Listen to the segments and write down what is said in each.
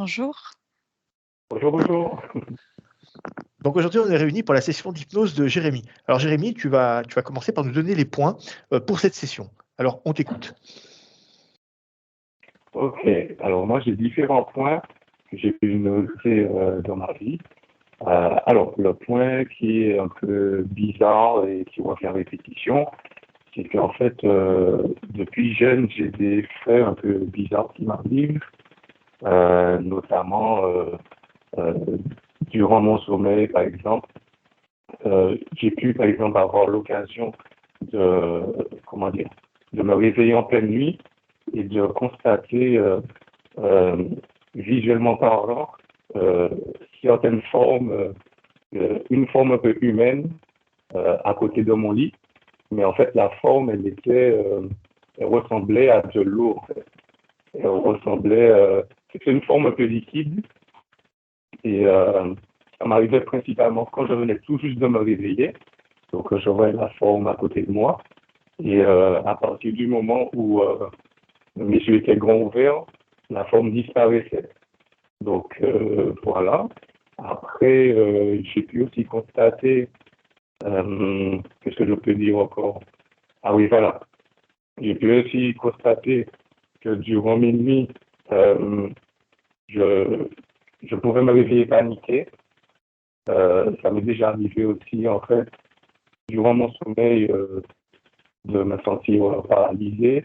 Bonjour. Bonjour, bonjour. Donc aujourd'hui, on est réunis pour la session d'hypnose de Jérémy. Alors Jérémy, tu vas commencer par nous donner les points pour cette session. Alors, on t'écoute. Ok, alors moi j'ai différents points que j'ai pu noter dans ma vie. Alors, le point qui est un peu bizarre et qui revient à répétition, c'est qu'en fait, depuis jeune, j'ai des faits un peu bizarres qui m'arrivent, notamment euh, durant mon sommeil, par exemple. J'ai pu, par exemple, avoir l'occasion de, comment dire, de me réveiller en pleine nuit et de constater, euh, visuellement parlant, euh, certaines formes, une forme un peu humaine à côté de mon lit, mais en fait la forme, elle ressemblait à de l'eau. En fait. Elle ressemblait, c'était une forme un peu liquide et ça m'arrivait principalement quand je venais tout juste de me réveiller, donc je voyais la forme à côté de moi et à partir du moment où mes yeux étaient grands ouverts, la forme disparaissait. Donc voilà. Après, j'ai pu aussi constater, qu'est-ce que je peux dire encore? Ah oui, voilà. J'ai pu aussi constater que durant mes nuits, euh, je, je pouvais me réveiller paniqué. Ça m'est déjà arrivé aussi, en fait, durant mon sommeil, de me sentir paralysé,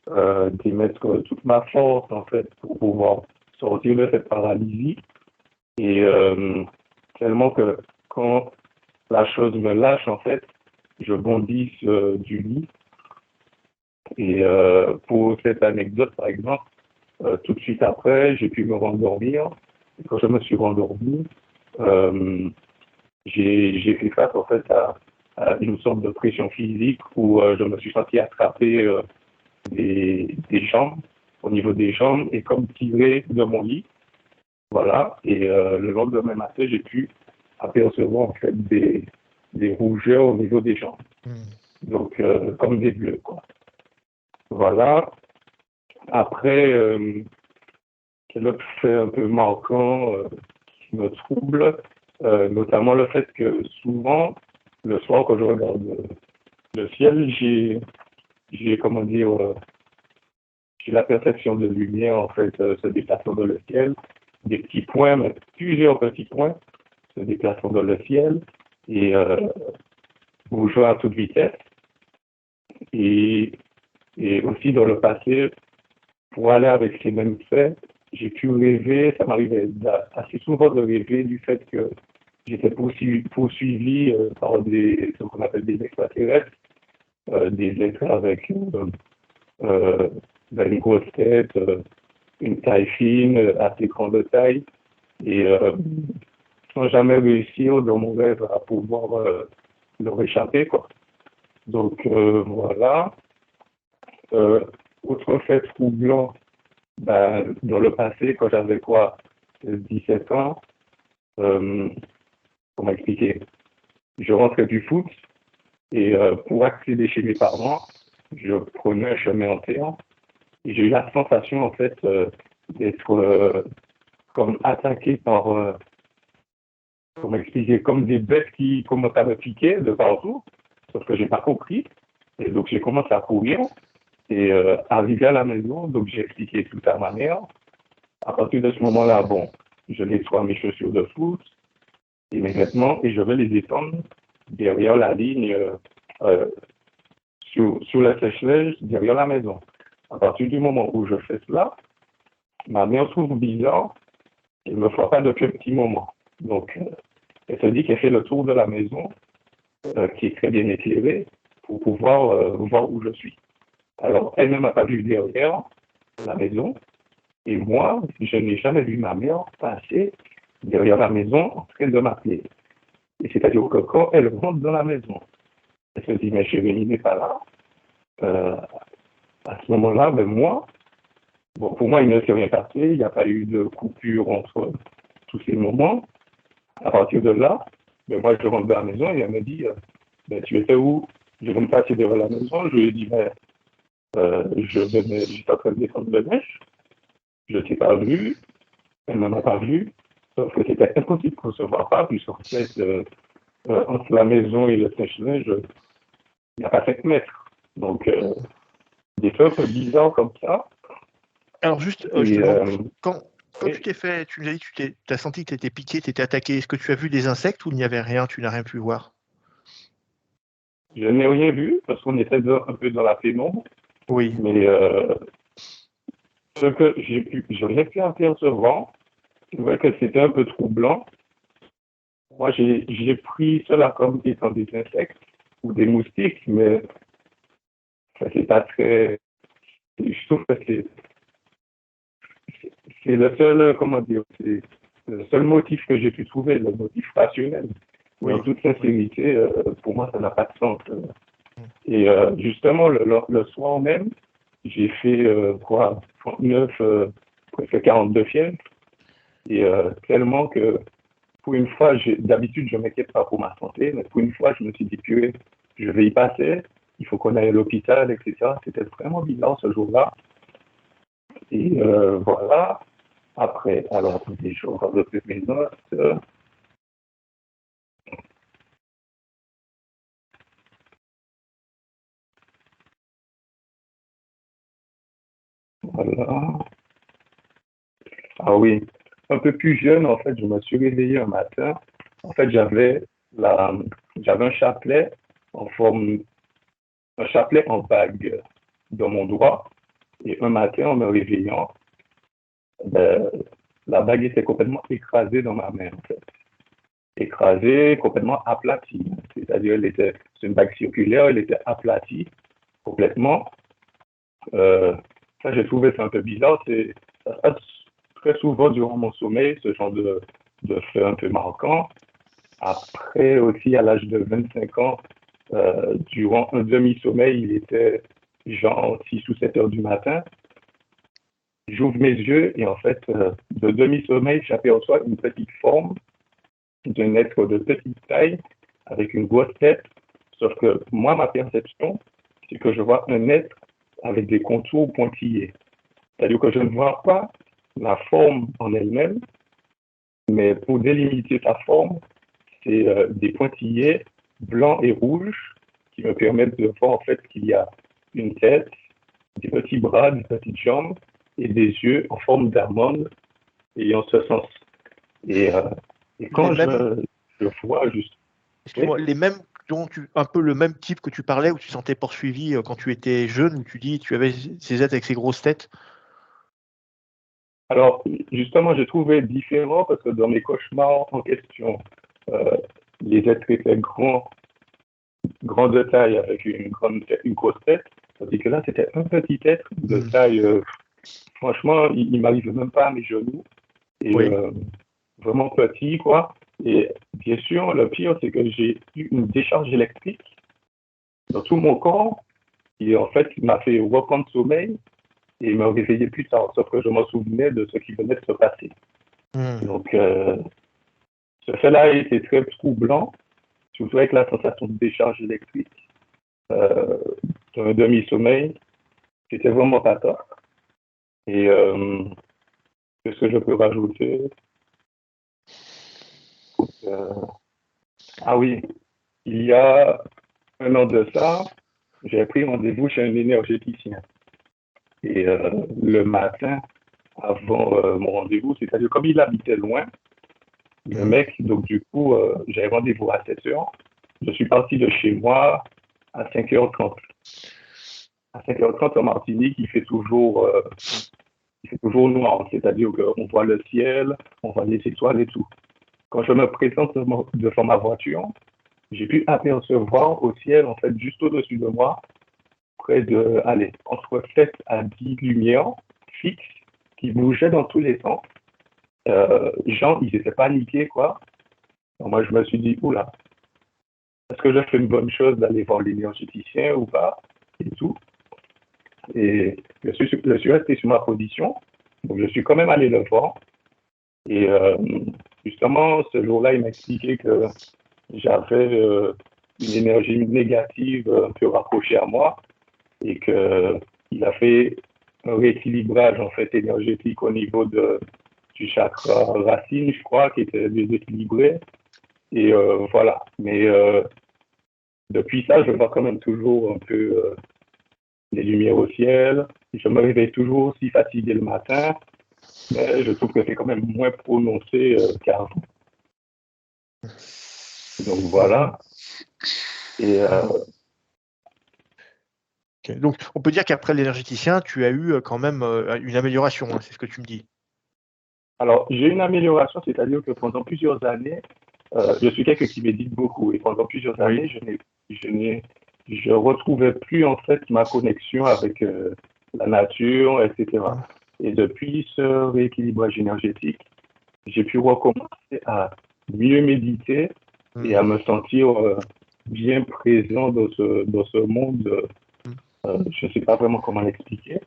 d'y mettre toute ma force, en fait, pour pouvoir sortir de cette paralysie. Et tellement que quand la chose me lâche, en fait, je bondis du lit. Et pour cette anecdote, par exemple, tout de suite après, j'ai pu me rendormir. Et quand je me suis rendormi, euh, j'ai fait face en fait à une sorte de pression physique où je me suis senti attraper des jambes, au niveau des jambes, et comme tiré de mon lit. Voilà. Et le lendemain matin, j'ai pu apercevoir en fait des rougeurs au niveau des jambes. Donc, comme des bleus, quoi. Voilà. Après, quel autre fait un peu marquant qui me trouble, notamment le fait que souvent, le soir, quand je regarde le ciel, comment dire, j'ai la perception de lumière, en fait, se déplaçant dans le ciel, des petits points, mais plusieurs petits points se déplaçant dans le ciel et bougeant à toute vitesse. Et, et aussi dans le passé, pour aller avec ces mêmes faits, j'ai pu rêver, ça m'arrivait assez souvent de rêver du fait que j'étais poursuivi par ce qu'on appelle des extraterrestres, des êtres avec une grosse tête, une taille fine, assez grande taille, et sans jamais réussir dans mon rêve à pouvoir leur échapper, quoi. Donc voilà. Autre fait troublant, ben, dans le passé, quand j'avais quoi, 17 ans, comment expliquer, je rentrais du foot et pour accéder chez mes parents, je prenais un chemin en terre et j'ai eu la sensation en fait d'être comme attaqué par, comment expliquer, comme des bêtes qui commencent à me piquer de partout, sauf que j'ai pas compris et donc j'ai commencé à courir et arrivé à la maison, donc j'ai expliqué tout à ma mère. À partir de ce moment-là, bon, je nettoie mes chaussures de foot et mes vêtements et je vais les étendre derrière la ligne, euh, sur la sèche-neige, derrière la maison. À partir du moment où je fais cela, ma mère trouve bizarre qu'elle ne me voit pas depuis un petit moment. Donc, elle se dit qu'elle fait le tour de la maison, qui est très bien éclairée, pour pouvoir voir où je suis. Alors, elle ne m'a pas vu derrière la maison, et moi, je n'ai jamais vu ma mère passer derrière la maison en train de m'appeler. Et c'est-à-dire que quand elle rentre dans la maison, elle se dit, mais Jérémy n'est pas là. Euh, à ce moment-là, ben moi, bon, pour moi, il ne s'est rien passé, il n'y a pas eu de coupure entre tous ces moments. À partir de là, ben moi, je rentre dans la maison et elle me dit, ben, tu étais où? Je vais me passer derrière la maison. Je lui ai dit, ben, j'étais en train de descendre de neige, je ne t'ai pas vu. Elle ne m'a pas vu, sauf que c'était impossible qu'on ne se voit pas, puisqu'en fait, entre la maison et le sèche-linge, il n'y a pas 5 mètres. Donc, des faits un peu bizarres comme ça. Alors juste, je Et, te demande, quand tu oui, t'es fait, tu nous as dit que tu as senti que tu étais piqué, tu étais attaqué, est-ce que tu as vu des insectes ou il n'y avait rien, tu n'as rien pu voir? je n'ai rien vu parce qu'on était un peu dans la pénombre, Oui. mais ce que j'ai pu apercevoir, c'est vrai que c'était un peu troublant. Moi, j'ai pris cela comme étant des insectes ou des moustiques, mais ça, c'est pas très. Je trouve que c'est le seul, comment dire, c'est le seul motif que j'ai pu trouver, le motif rationnel. Mais en Oui, toute sincérité, pour moi, ça n'a pas de sens. mm, Et justement, le soir même, j'ai fait quoi, 39, presque 42 fièvres. Et tellement que pour une fois, d'habitude, je ne m'inquiète pas pour ma santé, mais pour une fois, je me suis dit que je vais y passer, il faut qu'on aille à l'hôpital, etc. C'était vraiment bizarre ce jour-là. Et voilà. Après, alors, des jours de mes notes. Voilà. Ah oui. Un peu plus jeune, en fait, je me suis réveillé un matin. En fait, la, j'avais un chapelet en bague dans mon doigt. Et un matin, en me réveillant, ben, la bague était complètement écrasée dans ma main, en fait. Écrasée, complètement aplatie. C'est-à-dire, c'est une bague circulaire, elle était aplatie complètement. Euh, Ça, j'ai trouvé ça un peu bizarre. Ça se passe très souvent durant mon sommeil, ce genre de fait un peu marquant. Après, aussi, à l'âge de 25 ans, durant un demi-sommeil, il était genre 6 ou 7 heures du matin. J'ouvre mes yeux et en fait, de demi-sommeil, j'aperçois une petite forme d'un être de petite taille avec une grosse tête. Sauf que moi, ma perception, c'est que je vois un être avec des contours pointillés. C'est-à-dire que je ne vois pas la forme en elle-même, mais pour délimiter sa forme, c'est des pointillés blancs et rouges qui me permettent de voir en fait qu'il y a une tête, des petits bras, des petites jambes et des yeux en forme d'almond ayant ce sens. Et, euh, et les quand mêmes, je vois juste, oui, excuse-moi, les mêmes un peu le même type que tu parlais, où tu sentais poursuivi quand tu étais jeune, où tu dis tu avais ces êtres avec ces grosses têtes. alors justement, j'ai trouvé différent parce que dans mes cauchemars en question, euh, les êtres étaient grands de taille avec une grosse tête, tandis que là, c'était un petit être de Hmm. taille, franchement, il m'arrive même pas à mes genoux, et Oui. vraiment petit, quoi. Et bien sûr, le pire, c'est que j'ai eu une décharge électrique dans tout mon corps, qui en fait m'a fait reprendre sommeil et me réveiller plus tard, sauf que je m'en souvenais de ce qui venait de se passer. Hmm. Donc, ce fait-là a été très troublant, surtout avec la sensation de décharge électrique, euh, d'un demi-sommeil. C'était vraiment pas top. Et qu'est-ce que je peux rajouter? Euh, ah oui, il y a un an de ça, j'ai pris rendez-vous chez un énergéticien. Et le matin, avant mon rendez-vous, c'est-à-dire comme il habitait loin, le Hmm. mec, donc du coup, j'avais rendez-vous à 7 heures. Je suis parti de chez moi à 5h30. À 5h30 en Martinique, il fait toujours noir, c'est-à-dire qu'on voit le ciel, on voit les étoiles et tout. Quand je me présente devant ma voiture, j'ai pu apercevoir au ciel, en fait, juste au-dessus de moi, près de, allez, entre 7 à 10 lumières fixes qui bougeaient dans tous les sens. Gens, ils étaient paniqués, quoi. Donc, moi, je me suis dit, oula, est-ce que je fais une bonne chose d'aller voir l'énergéticien ou pas? Et tout. Et je suis resté sur ma position. Donc, je suis quand même allé le voir. Et justement, ce jour-là, il m'a expliqué que j'avais une énergie négative un peu rapprochée à moi et qu'il a fait un rééquilibrage en fait énergétique au niveau du chakra racine, je crois, qui était déséquilibré. Et voilà. Mais depuis ça, je vois quand même toujours un peu les lumières au ciel. Je me réveille toujours aussi fatigué le matin, mais je trouve que c'est quand même moins prononcé qu'avant. Donc voilà. Et Ok. Donc, on peut dire qu'après l'énergéticien, tu as eu quand même une amélioration, hein, c'est ce que tu me dis. alors, j'ai une amélioration, c'est-à-dire que pendant plusieurs années, je suis quelqu'un qui médite beaucoup et pendant plusieurs Oui. années, je retrouvais plus en fait ma connexion avec la nature, etc. Et depuis ce rééquilibrage énergétique, j'ai pu recommencer à mieux méditer et à me sentir bien présent dans ce monde. Je ne sais pas vraiment comment l'expliquer,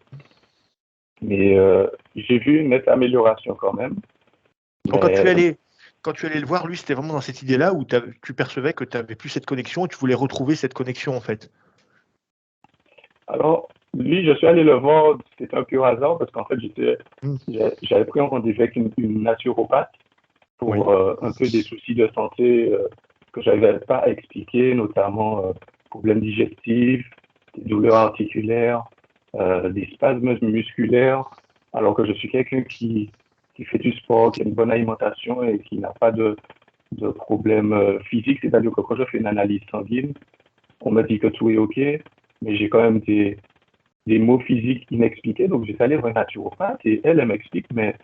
mais j'ai vu une nette amélioration quand même. Donc, Mais quand tu allais le voir, lui, c'était vraiment dans cette idée-là où tu percevais que tu n'avais plus cette connexion et tu voulais retrouver cette connexion, en fait. alors, lui, je suis allé le voir, c'était un pur hasard parce qu'en fait, j'avais pris un rendez-vous avec une naturopathe pour un peu des soucis de santé que je n'avais pas expliqués, notamment problèmes digestifs, des douleurs articulaires, des spasmes musculaires, alors que je suis quelqu'un qui fait du sport, qui a une bonne alimentation et qui n'a pas de problèmes physiques. C'est-à-dire que quand je fais une analyse sanguine, on me dit que tout est OK, mais j'ai quand même des maux physiques inexpliqués. Donc, j'étais allé voir une naturopathe et elle m'explique, mais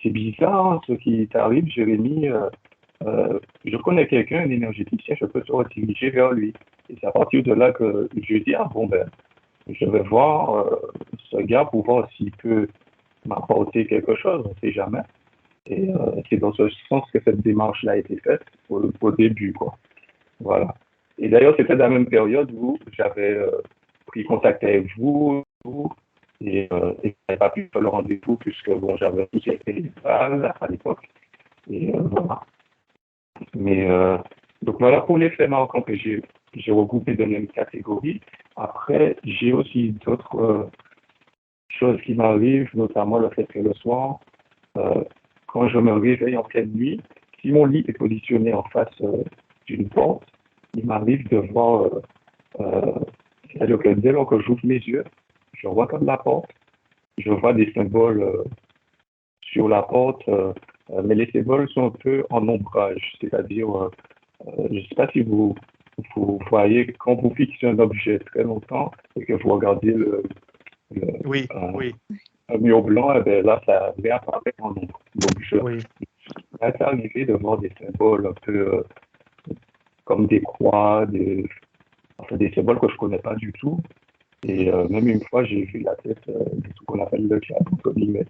c'est bizarre hein, ce qui t'arrive, Jérémy. Je connais quelqu'un, un énergéticien, je peux te rediriger vers lui. Et c'est à partir de là que je dis, ah bon, ben, je vais voir ce gars pour voir s'il peut m'apporter quelque chose, on ne sait jamais. Et c'est dans ce sens que cette démarche-là a été faite au début, quoi. Voilà. Et d'ailleurs, c'était dans la même période où j'avais pris contact avec vous et je n'avais pas pu faire le rendez-vous puisque bon, j'avais tout été à l'époque. Et voilà. Mais donc voilà pour les faits marquants que j'ai regroupés dans la même catégorie. Après, j'ai aussi d'autres choses qui m'arrivent, notamment le fait que le soir, quand je me réveille en pleine nuit, si mon lit est positionné en face d'une porte, il m'arrive de voir, c'est-à-dire que dès lors que j'ouvre mes yeux, je vois comme la porte, je vois des symboles sur la porte, mais les symboles sont un peu en ombrage, c'est-à-dire, je ne sais pas si vous voyez, quand vous fixez un objet très longtemps et que vous regardez Oui, oui, un mur blanc, eh bien, là, ça réapparaît en ombre. Donc, oui. m'est arrivé de voir des symboles un peu comme des croix, enfin, des symboles que je ne connais pas du tout. Et même une fois, j'ai vu la tête de ce qu'on appelle le diable, entre guillemets.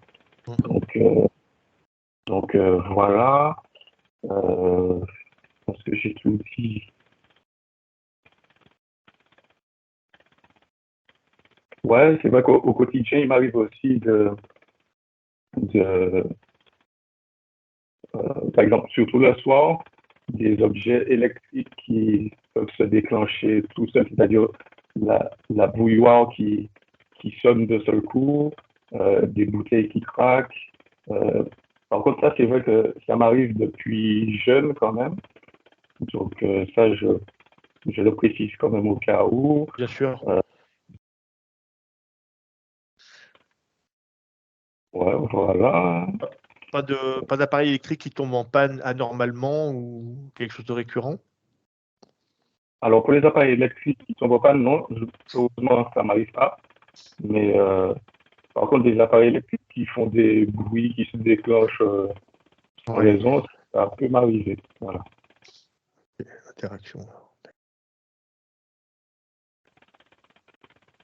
Donc voilà. Parce que j'ai tout dit. Ouais, c'est vrai qu'au quotidien, il m'arrive aussi de par exemple, surtout le soir, des objets électriques qui peuvent se déclencher tout seuls, c'est-à-dire la bouilloire qui sonne de seul coup, des bouteilles qui craquent. Par contre, ça, c'est vrai que ça m'arrive depuis jeune quand même. Donc, ça, je le précise quand même au cas où. Bien sûr. Ouais, voilà. Pas d'appareil électrique qui tombe en panne anormalement ou quelque chose de récurrent? Alors, pour les appareils électriques qui ne tombent pas, non, heureusement, ça ne m'arrive pas. Mais par contre, des appareils électriques qui font des bruits, qui se déclenchent sans Oui, raison, ça peut m'arriver. Voilà. interaction.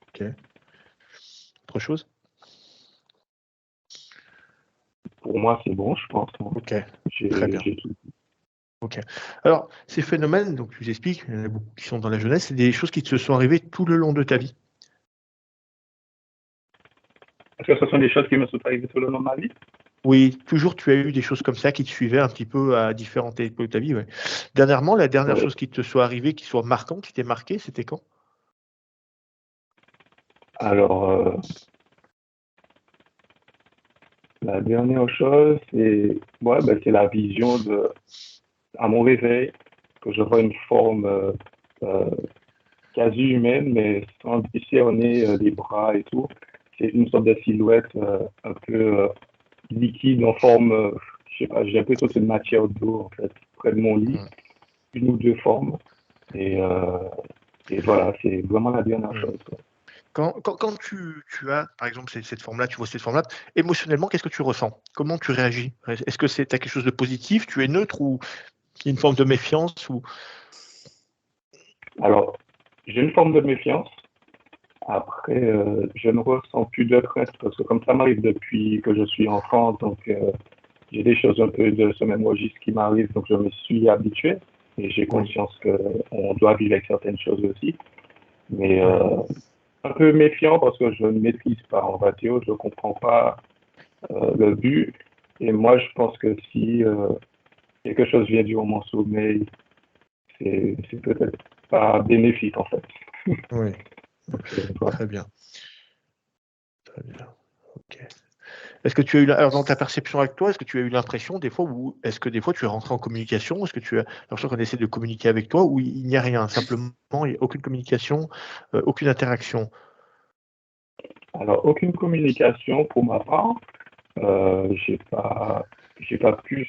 Ok. Autre chose? Pour moi, c'est bon, je pense. Ok, très bien. J'ai tout. Ok. Alors, ces phénomènes, donc tu expliques, il y en a beaucoup qui sont dans la jeunesse, c'est des choses qui te sont arrivées tout le long de ta vie? Est-ce que ce sont des choses qui me sont arrivées tout le long de ma vie? Oui, toujours tu as eu des choses comme ça qui te suivaient un petit peu à différentes époques de ta vie, ouais. Dernièrement, la dernière Ouais. chose qui te soit arrivée, qui soit marquante, qui t'ait marqué, c'était quand? Alors, La dernière chose, c'est ouais, ben, c'est la vision à mon réveil, que je vois une forme euh, quasi humaine, mais sans discerner les bras et tout. C'est une sorte de silhouette un peu liquide en forme, je sais pas, j'ai l'impression que c'est une matière d'eau en fait, près de mon lit, Hmm. une ou deux formes. Et, euh, et voilà, c'est vraiment la dernière Hmm. chose, quoi. Quand tu as, par exemple, cette forme-là, tu vois cette forme-là, émotionnellement, qu'est-ce que tu ressens? Comment tu réagis? Est-ce que tu as quelque chose de positif? Tu es neutre ou il y a une forme de méfiance ou... Alors, j'ai une forme de méfiance. Après, je ne ressens plus de crainte parce que comme ça m'arrive depuis que je suis enfant, donc j'ai des choses un peu de ce même registre qui m'arrivent, donc je me suis habitué et j'ai Oui. conscience qu'on doit vivre avec certaines choses aussi. Mais Hmm. un peu méfiant parce que je ne maîtrise pas, on va dire, je ne comprends pas le but. Et moi, je pense que si quelque chose vient durant mon sommeil, c'est peut-être pas bénéfique en fait. Oui. Donc, voilà. Très bien. Très bien. Ok. Est-ce que tu as eu, alors dans ta perception avec toi, est-ce que tu as eu l'impression des fois, ou est-ce que des fois tu es rentré en communication? Est-ce que tu as l'impression qu'on essaie de communiquer avec toi, ou il n'y a rien, simplement, il n'y a aucune communication, aucune interaction? Alors, aucune communication pour ma part. J'ai pas plus,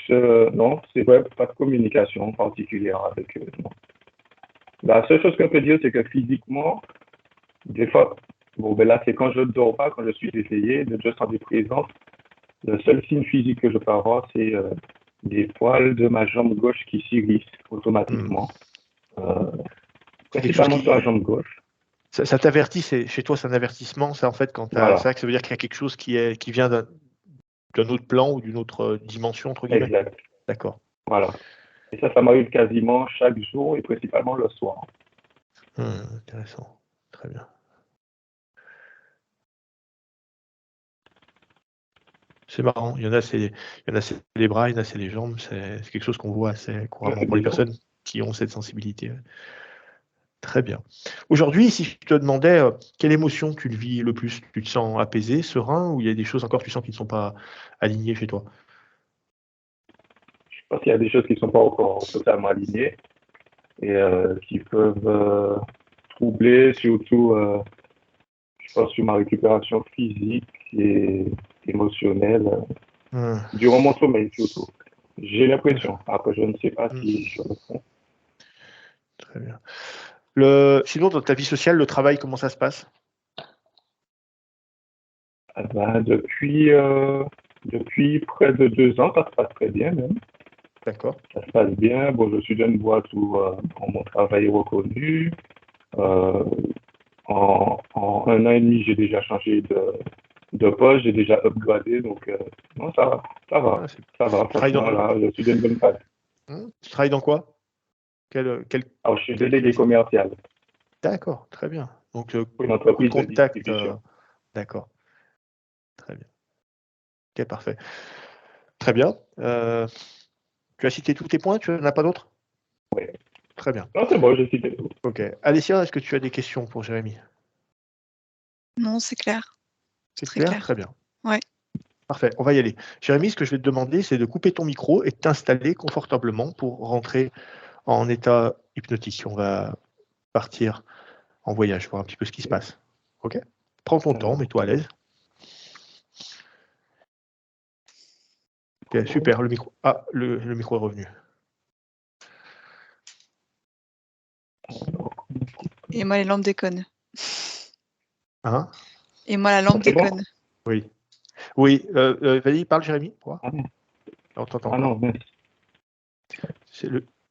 non, c'est vrai, pas de communication particulière avec eux, non. La seule chose qu'on peut dire, c'est que physiquement, des fois, bon, ben là, c'est quand je ne dors pas, quand je suis éveillé, de juste en des présences, le seul signe physique que je peux avoir, c'est des poils de ma jambe gauche qui s'irrissent Hmm. automatiquement, euh, C'est quelque chose principalement sur qui, la jambe gauche. ça t'avertit, chez toi, c'est un avertissement, ça, en fait, c'est Voilà, vrai que ça veut dire qu'il y a quelque chose qui vient d'un autre plan ou d'une autre dimension, entre guillemets. exact, D'accord. voilà. Et ça m'arrive quasiment chaque jour et principalement le soir. Intéressant. Très bien. C'est marrant. Il y en a, c'est les bras, il y en a, c'est les jambes. C'est quelque chose qu'on voit assez couramment pour les Des fois. personnes qui ont cette sensibilité. Très bien. Aujourd'hui, si je te demandais quelle émotion tu le vis le plus, tu te sens apaisé, serein, ou il y a des choses encore que tu sens qui ne sont pas alignées chez toi? Je pense qu'il y a des choses qui ne sont pas encore totalement alignées et qui peuvent troubler, surtout, je pense, sur ma récupération physique et émotionnelle, Hum, durant mon sommeil surtout. J'ai l'impression. Après, je ne sais pas hum, si je le fais. très bien. Sinon, dans ta vie sociale, le travail, comment ça se passe? Ah ben, depuis près de 2 ans, ça se passe très bien même. D'accord. Ça se passe bien. Bon, je suis dans une boîte où mon travail est reconnu. Euh, en 1 an et demi, j'ai déjà changé de poste, j'ai déjà upgradé, donc non, ça va, ça va, Ah, ça va, tu travailles franchement, là, je suis dans une bonne phase. tu travailles dans quoi? Alors, je suis Quel délégué est... commercial D'accord, très bien. Donc, pour une beaucoup de entreprise de contacts. distribution. D'accord, très bien. Ok, parfait. Très bien. Tu as cité tous tes points, tu n'en as pas d'autres? Oui. Très bien. Non, c'est bon, j'ai cité tout. Ok. Alessia, est-ce que tu as des questions pour Jérémy? Non, c'est clair. C'est C'est très clair? clair. Très bien. Ouais. Parfait, on va y aller. Jérémy, ce que je vais te demander, c'est de couper ton micro et de t'installer confortablement pour rentrer en état hypnotique. On va partir en voyage, voir un petit peu ce qui se passe. Ok? Prends ton temps, Alors, mets-toi à l'aise. Ok, super, le micro. Ah, le micro est revenu. Et moi, les lampes déconnent. Hein? Et moi, la lampe c'est bon? déconne. Oui. Oui, vas-y, parle, Jérémy. Quoi? Ah non, On t'entend ah non, encore. mince. C'est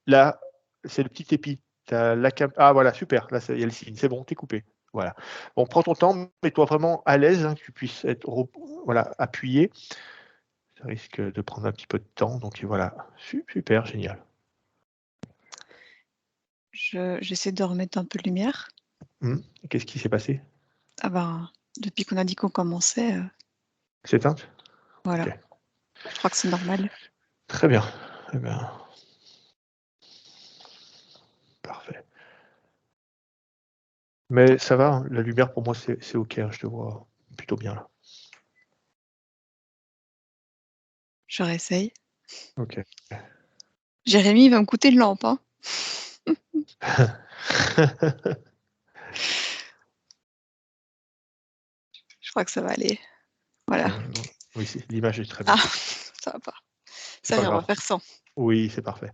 là, c'est le petit épi. Ah voilà, super. Là, il y a le signe. C'est bon, t'es coupé. Voilà. Bon, prends ton temps, mets-toi vraiment à l'aise, hein, que tu puisses être voilà, appuyé. Ça risque de prendre un petit peu de temps. Donc voilà. Super, génial. J'essaie de remettre un peu de lumière. Qu'est-ce qui s'est passé? Ah ben, depuis qu'on a dit qu'on commençait, C'est éteinte? voilà. Ok. Je crois que c'est normal. Très bien. Eh bien, parfait. Mais ça va, hein, la lumière pour moi c'est ok, hein, je te vois plutôt bien là. je réessaye. Ok. Jérémy, il va me coûter une lampe, hein. Je crois que ça va aller. Voilà. Oui, l'image est très bien. Ah, ça va pas. C'est Ça, pas je vais grave. refaire 100. Oui, c'est parfait.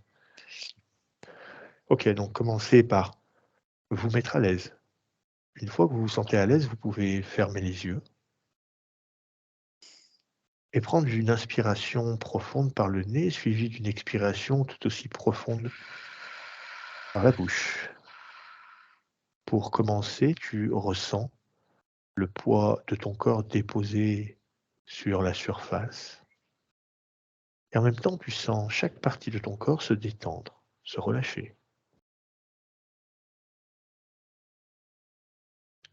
Ok, donc commencez par vous mettre à l'aise. Une fois que vous vous sentez à l'aise, vous pouvez fermer les yeux et prendre une inspiration profonde par le nez, suivie d'une expiration tout aussi profonde par la bouche. Pour commencer, tu ressens le poids de ton corps déposé sur la surface. Et en même temps, tu sens chaque partie de ton corps se détendre, se relâcher.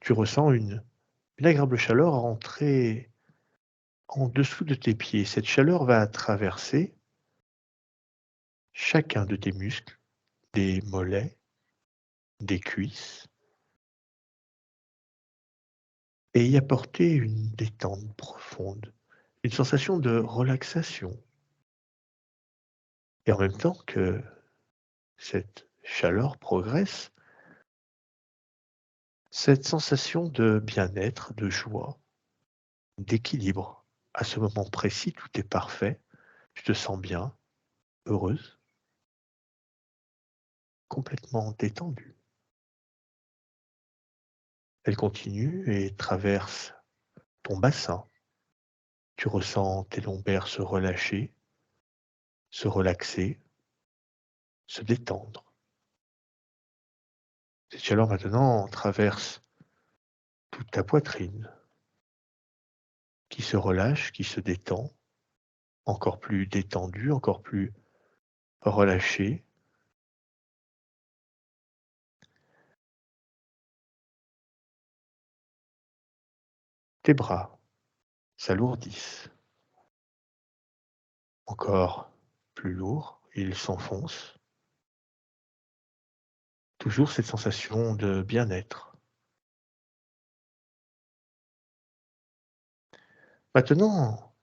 Tu ressens une agréable chaleur rentrer en dessous de tes pieds. Cette chaleur va traverser chacun de tes muscles, des mollets, des cuisses, et y apporter une détente profonde, une sensation de relaxation. Et en même temps que cette chaleur progresse, cette sensation de bien-être, de joie, d'équilibre. À ce moment précis, tout est parfait. Tu te sens bien, heureuse, complètement détendue. Elle continue et traverse ton bassin. Tu ressens tes lombaires se relâcher, se relaxer, se détendre. Cette chaleur maintenant traverse toute ta poitrine, qui se relâche, qui se détend, encore plus détendue, encore plus relâchée. Tes bras s'alourdissent, encore plus lourds, ils s'enfoncent. Toujours cette sensation de bien-être. Maintenant,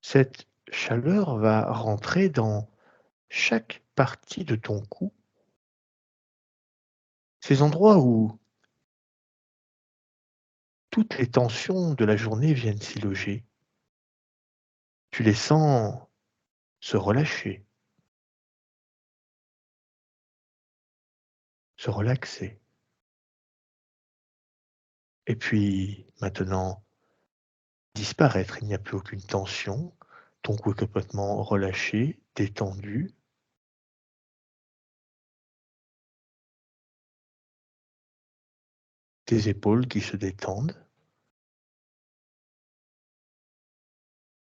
cette chaleur va rentrer dans chaque partie de ton cou, ces endroits où toutes les tensions de la journée viennent s'y loger. Tu les sens se relâcher, se relaxer. Et puis maintenant, disparaître. Il n'y a plus aucune tension. Ton cou est complètement relâché, détendu. Tes épaules qui se détendent.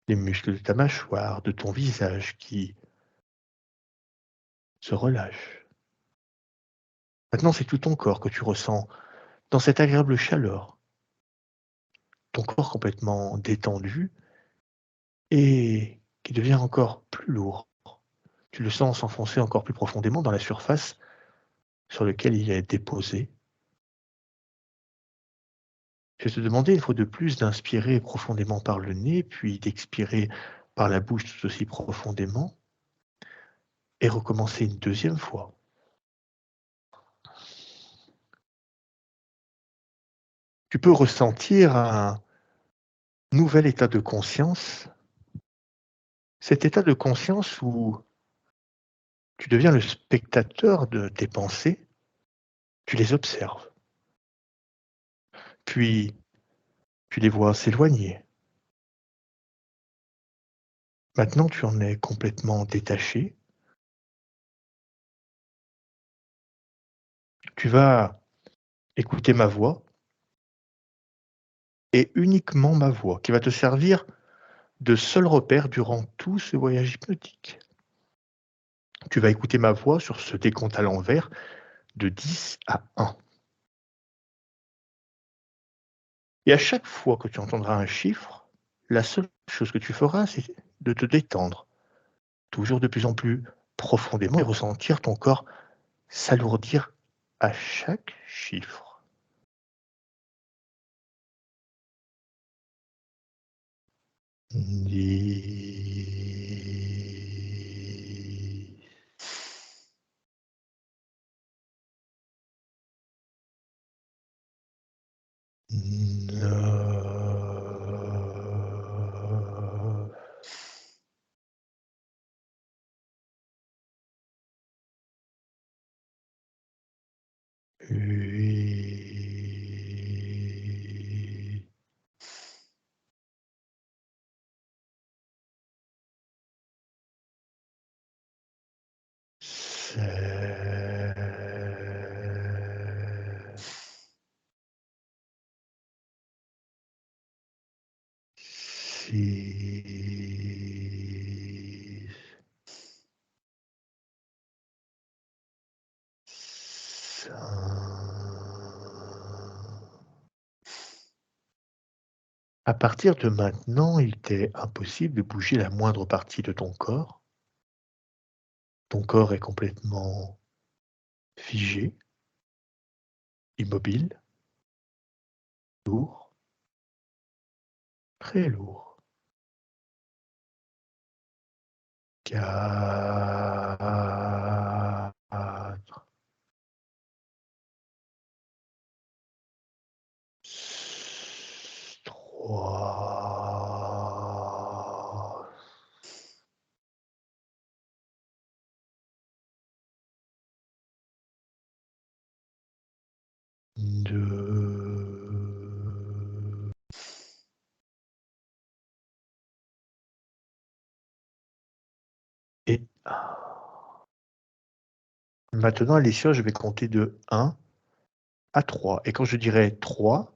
Les muscles de ta mâchoire, de ton visage qui se relâchent. Maintenant, c'est tout ton corps que tu ressens dans cette agréable chaleur. Ton corps complètement détendu et qui devient encore plus lourd. Tu le sens s'enfoncer encore plus profondément dans la surface sur laquelle il est déposé. Je vais te demander une fois de plus d'inspirer profondément par le nez, puis d'expirer par la bouche tout aussi profondément, et recommencer une deuxième fois. Tu peux ressentir un nouvel état de conscience, cet état de conscience où tu deviens le spectateur de tes pensées, tu les observes, puis tu les vois s'éloigner. Maintenant, tu en es complètement détaché. Tu vas écouter ma voix et uniquement ma voix qui va te servir de seul repère durant tout ce voyage hypnotique. Tu vas écouter ma voix sur ce décompte à l'envers de 10 à 1. Et à chaque fois que tu entendras un chiffre, la seule chose que tu feras, c'est de te détendre, toujours de plus en plus profondément et ressentir ton corps s'alourdir à chaque chiffre. 10, À partir de maintenant, il t'est impossible de bouger la moindre partie de ton corps. Ton corps est complètement figé, immobile, lourd, très lourd. 4, 3, 2 et 1. Maintenant, Alicia, je vais compter de 1 à 3. Et quand je dirai 3,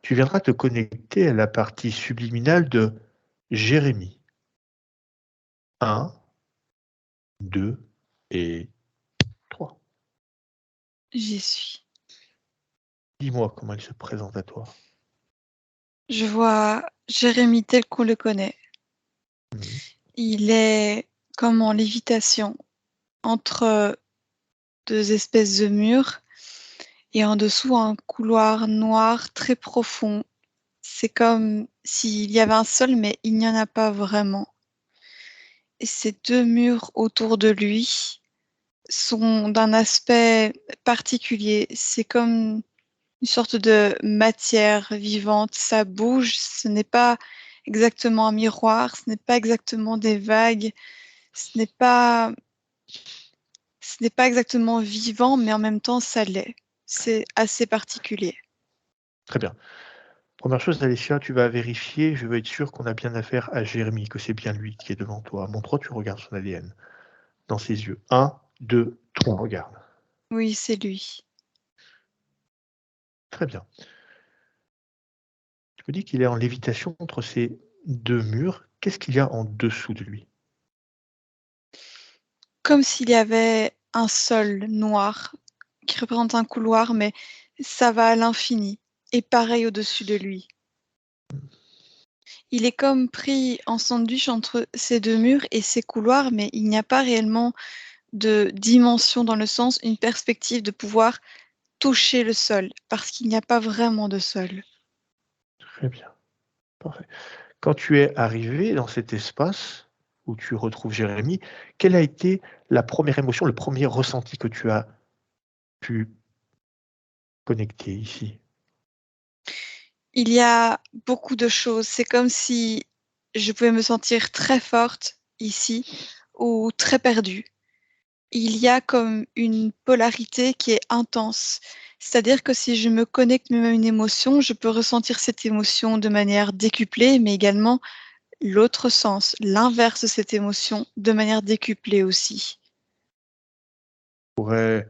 tu viendras te connecter à la partie subliminale de Jérémie. 1, 2 et 3. J'y suis. Dis-moi comment elle se présente à toi. Je vois Jérémie tel qu'on le connaît. Mmh. Il est comme en lévitation entre 2 espèces de murs et en dessous un couloir noir très profond. C'est comme s'il y avait un sol, mais il n'y en a pas vraiment. Et ces 2 murs autour de lui sont d'un aspect particulier. C'est comme une sorte de matière vivante. Ça bouge, ce n'est pas exactement un miroir, ce n'est pas exactement des vagues, ce n'est pas exactement vivant, mais en même temps, ça l'est. C'est assez particulier. Très bien. Première chose, Alicia, tu vas vérifier, je veux être sûr qu'on a bien affaire à Jérémie, que c'est bien lui qui est devant toi. Montre-toi, tu regardes son ADN dans ses yeux. 1, 2, 3, regarde. Oui, c'est lui. Très bien. Tu me dis qu'il est en lévitation entre ces 2 murs. Qu'est-ce qu'il y a en dessous de lui? Comme s'il y avait un sol noir qui représente un couloir, mais ça va à l'infini et pareil au-dessus de lui. Il est comme pris en sandwich entre ces 2 murs et ces couloirs, mais il n'y a pas réellement de dimension dans le sens, une perspective de pouvoir toucher le sol, parce qu'il n'y a pas vraiment de sol. Très bien, parfait. Quand tu es arrivé dans cet espace où tu retrouves Jérémie, quelle a été la première émotion, le premier ressenti que tu as pu connecter ici? Il y a beaucoup de choses. C'est comme si je pouvais me sentir très forte ici ou très perdue. Il y a comme une polarité qui est intense. C'est-à-dire que si je me connecte même à une émotion, je peux ressentir cette émotion de manière décuplée, mais également l'autre sens, l'inverse de cette émotion, de manière décuplée aussi. On pourrait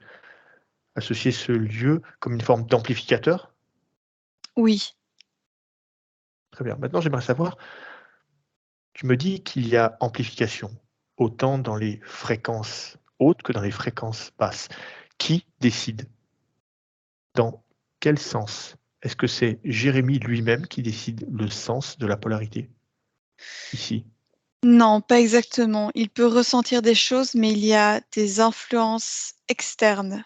associer ce lieu comme une forme d'amplificateur? Oui, Très bien. Maintenant, j'aimerais savoir, tu me dis qu'il y a amplification, autant dans les fréquences hautes que dans les fréquences basses. Qui décide? Dans quel sens? Est-ce que c'est Jérémie lui-même qui décide le sens de la polarité? Ici. non, pas exactement. Il peut ressentir des choses, mais il y a des influences externes.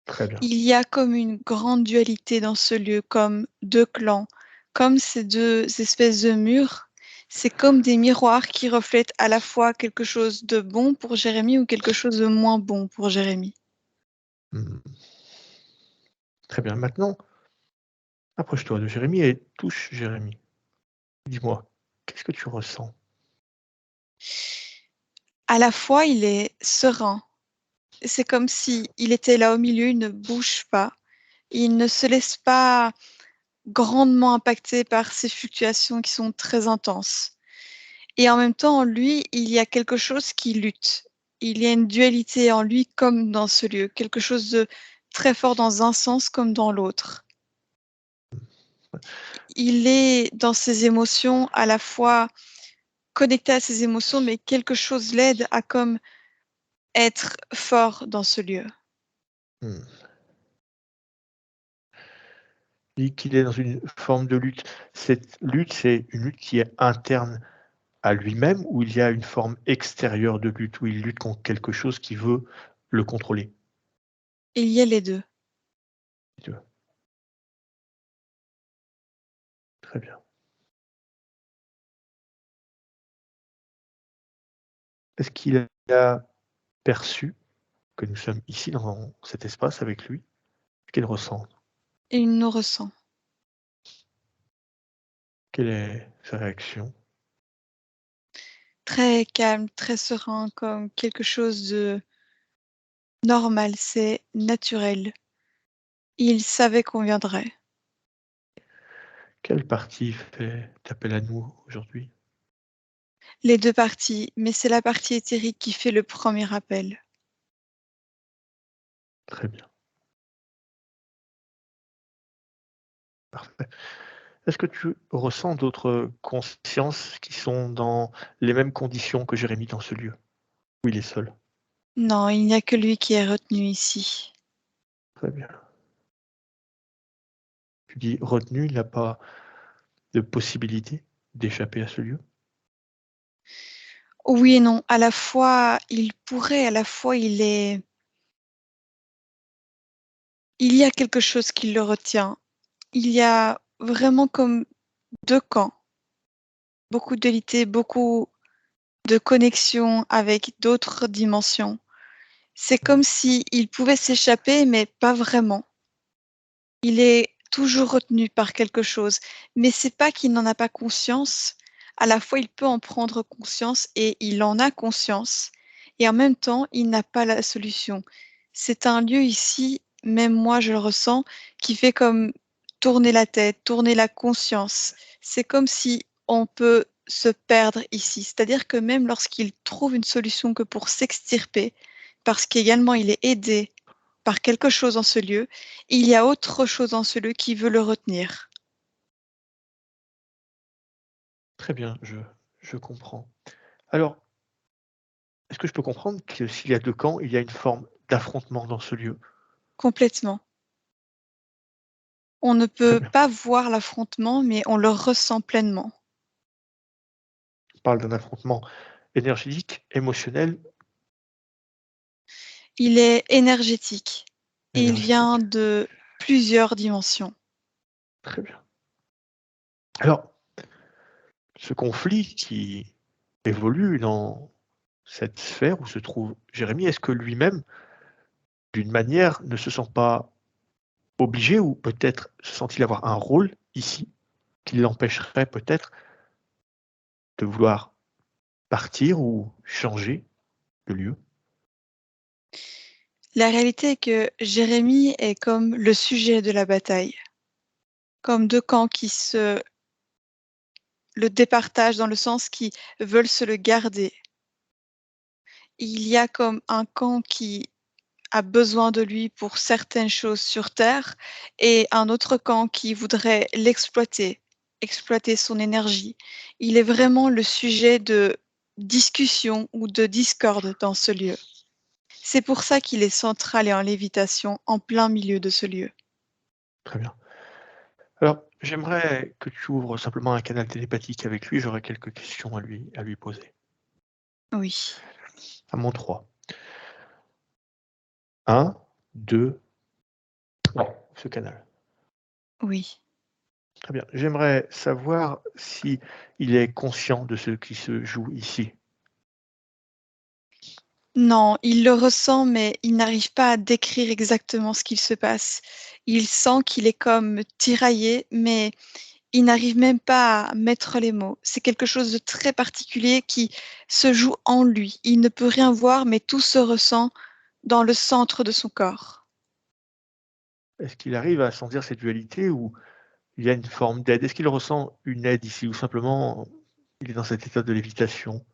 Très bien. Il y a comme une grande dualité dans ce lieu, comme 2 clans, comme ces 2 espèces de murs. C'est comme des miroirs qui reflètent à la fois quelque chose de bon pour Jérémie ou quelque chose de moins bon pour Jérémie. Mmh. Très bien. Maintenant, Approche-toi de Jérémie et touche Jérémie. Dis-moi, qu'est-ce que tu ressens? À la fois, il est serein. C'est comme si il était là au milieu, il ne bouge pas. Il ne se laisse pas grandement impacter par ces fluctuations qui sont très intenses. Et en même temps, en lui, il y a quelque chose qui lutte. Il y a une dualité en lui comme dans ce lieu, quelque chose de très fort dans un sens comme dans l'autre. Il est dans ses émotions à la fois connecté à ses émotions, mais quelque chose l'aide à comme être fort dans ce lieu. Mmh. Dis qu'il est dans une forme de lutte. Cette lutte, c'est une lutte qui est interne à lui-même ou il y a une forme extérieure de lutte, où il lutte contre quelque chose qui veut le contrôler? Il y a les deux. Tu vois? Très bien. Est-ce qu'il a perçu que nous sommes ici dans cet espace avec lui? Qu'est-ce qu'il ressent? Et il nous ressent. Quelle est sa réaction? Très calme, très serein, comme quelque chose de normal, c'est naturel. Il savait qu'on viendrait. Quelle partie fait appel à nous aujourd'hui? Les deux parties, mais c'est la partie éthérique qui fait le premier appel. Très bien, parfait. Est-ce que tu ressens d'autres consciences qui sont dans les mêmes conditions que Jérémie dans ce lieu, où il est seul? Non, il n'y a que lui qui est retenu ici. Très bien. Tu dis retenu, il n'a pas de possibilité d'échapper à ce lieu? Oui et non, à la fois il pourrait, à la fois il y a quelque chose qui le retient. Il y a vraiment comme 2 camps, beaucoup de dualité, beaucoup de connexion avec d'autres dimensions. C'est Mmh. comme s'il pouvait s'échapper, mais pas vraiment. Il est toujours retenu par quelque chose, mais c'est pas qu'il n'en a pas conscience. À la fois, il peut en prendre conscience et il en a conscience et en même temps, il n'a pas la solution. C'est un lieu ici, même moi je le ressens, qui fait comme tourner la tête, tourner la conscience. C'est comme si on peut se perdre ici. C'est-à-dire que même lorsqu'il trouve une solution que pour s'extirper, parce qu'également il est aidé par quelque chose dans ce lieu, il y a autre chose dans ce lieu qui veut le retenir. Très bien, je comprends. Alors, est-ce que je peux comprendre que s'il y a 2 camps, il y a une forme d'affrontement dans ce lieu? Complètement. On ne Très peut bien. pas voir l'affrontement, mais on le ressent pleinement. On parle d'un affrontement énergétique, émotionnel, Il est énergétique et il vient énergétique. de plusieurs dimensions. Très bien. Alors, ce conflit qui évolue dans cette sphère où se trouve Jérémie, est-ce que lui-même, d'une manière, ne se sent pas obligé ou peut-être se sent-il avoir un rôle ici qui l'empêcherait peut-être de vouloir partir ou changer de lieu? La réalité est que Jérémie est comme le sujet de la bataille, comme 2 camps qui se le départagent dans le sens qui veulent se le garder. Il y a comme un camp qui a besoin de lui pour certaines choses sur terre et un autre camp qui voudrait l'exploiter, exploiter son énergie. Il est vraiment le sujet de discussion ou de discorde dans ce lieu. C'est pour ça qu'il est central et en lévitation en plein milieu de ce lieu. Très bien. Alors, j'aimerais que tu ouvres simplement un canal télépathique avec lui, j'aurais quelques questions à lui poser. Oui, À mon 3. 1, 2, 3, ce canal. oui. Très bien. J'aimerais savoir si il est conscient de ce qui se joue ici. Non, il le ressent, mais il n'arrive pas à décrire exactement ce qu'il se passe. Il sent qu'il est comme tiraillé, mais il n'arrive même pas à mettre les mots. C'est quelque chose de très particulier qui se joue en lui. Il ne peut rien voir, mais tout se ressent dans le centre de son corps. Est-ce qu'il arrive à sentir cette dualité ou il y a une forme d'aide? Est-ce qu'il ressent une aide ici ou simplement il est dans cet état de lévitation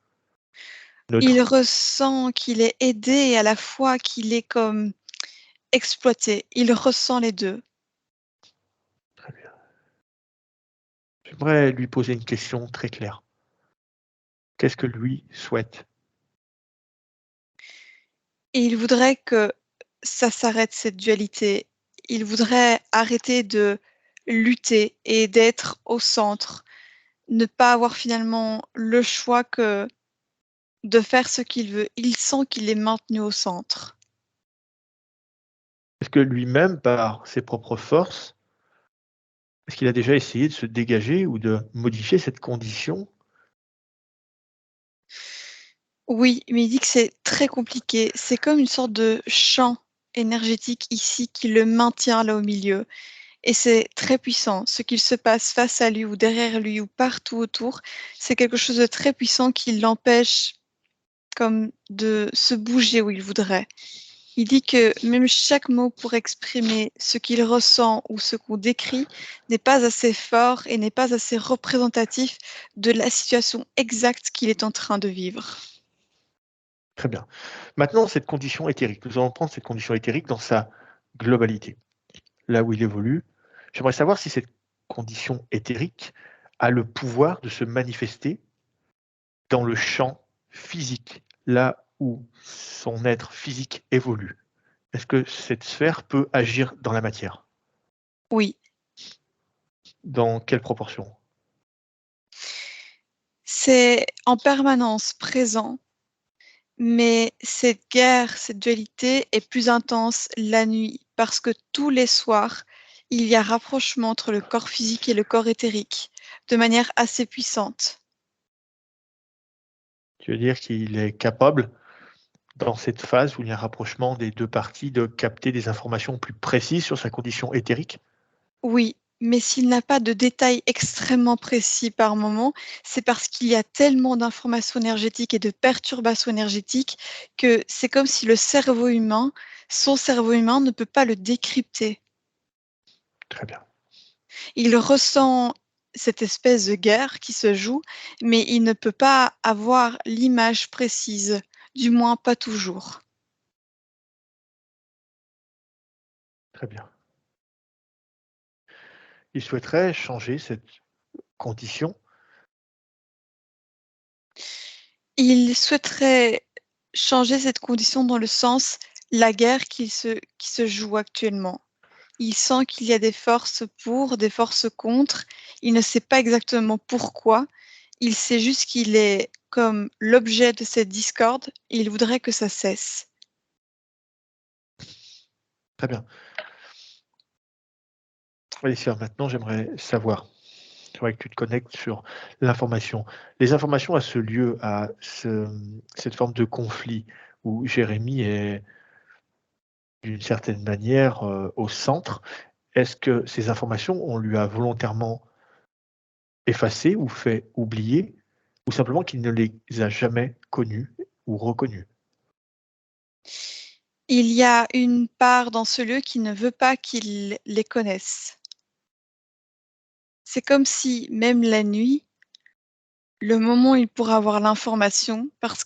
Il neutre? ressent qu'il est aidé et à la fois qu'il est comme exploité. Il ressent les 2. Très bien. J'aimerais lui poser une question très claire. Qu'est-ce que lui souhaite? Et il voudrait que ça s'arrête, cette dualité. Il voudrait arrêter de lutter et d'être au centre. Ne pas avoir finalement le choix que de faire ce qu'il veut. Il sent qu'il est maintenu au centre. Est-ce que lui-même, par ses propres forces, est-ce qu'il a déjà essayé de se dégager ou de modifier cette condition? Oui, mais il dit que c'est très compliqué. C'est comme une sorte de champ énergétique ici qui le maintient là au milieu. Et c'est très puissant. Ce qu'il se passe face à lui ou derrière lui ou partout autour, c'est quelque chose de très puissant qui l'empêche comme de se bouger où il voudrait. Il dit que même chaque mot pour exprimer ce qu'il ressent ou ce qu'on décrit n'est pas assez fort et n'est pas assez représentatif de la situation exacte qu'il est en train de vivre. Très bien. Maintenant, cette condition éthérique, nous allons prendre cette condition éthérique dans sa globalité, là où il évolue. J'aimerais savoir si cette condition éthérique a le pouvoir de se manifester dans le champ physique, là où son être physique évolue. Est-ce que cette sphère peut agir dans la matière? Oui, Dans quelle proportion? c'est en permanence présent, mais cette guerre, cette dualité est plus intense la nuit parce que tous les soirs, il y a rapprochement entre le corps physique et le corps éthérique de manière assez puissante. Tu veux dire qu'il est capable, dans cette phase où il y a un rapprochement des 2 parties, de capter des informations plus précises sur sa condition éthérique? Oui, mais s'il n'a pas de détails extrêmement précis par moment, c'est parce qu'il y a tellement d'informations énergétiques et de perturbations énergétiques que c'est comme si le cerveau humain, son cerveau humain ne peut pas le décrypter. Très bien. Il ressent cette espèce de guerre qui se joue, mais il ne peut pas avoir l'image précise, du moins pas toujours. Très bien. Il souhaiterait changer cette condition. Il souhaiterait changer cette condition dans le sens la guerre qui se joue actuellement. Il sent qu'il y a des forces pour, des forces contre. Il ne sait pas exactement pourquoi. Il sait juste qu'il est comme l'objet de cette discorde et il voudrait que ça cesse. Très bien. Alicia, maintenant, j'aimerais que tu te connectes sur l'information. Les informations à ce lieu, cette forme de conflit où Jérémie est d'une certaine manière au centre, est-ce que ces informations, on lui a volontairement effacées ou fait oublier, ou simplement qu'il ne les a jamais connues ou reconnues? Il y a une part dans ce lieu qui ne veut pas qu'il les connaisse. C'est comme si, même la nuit, le moment où il pourra avoir l'information, parce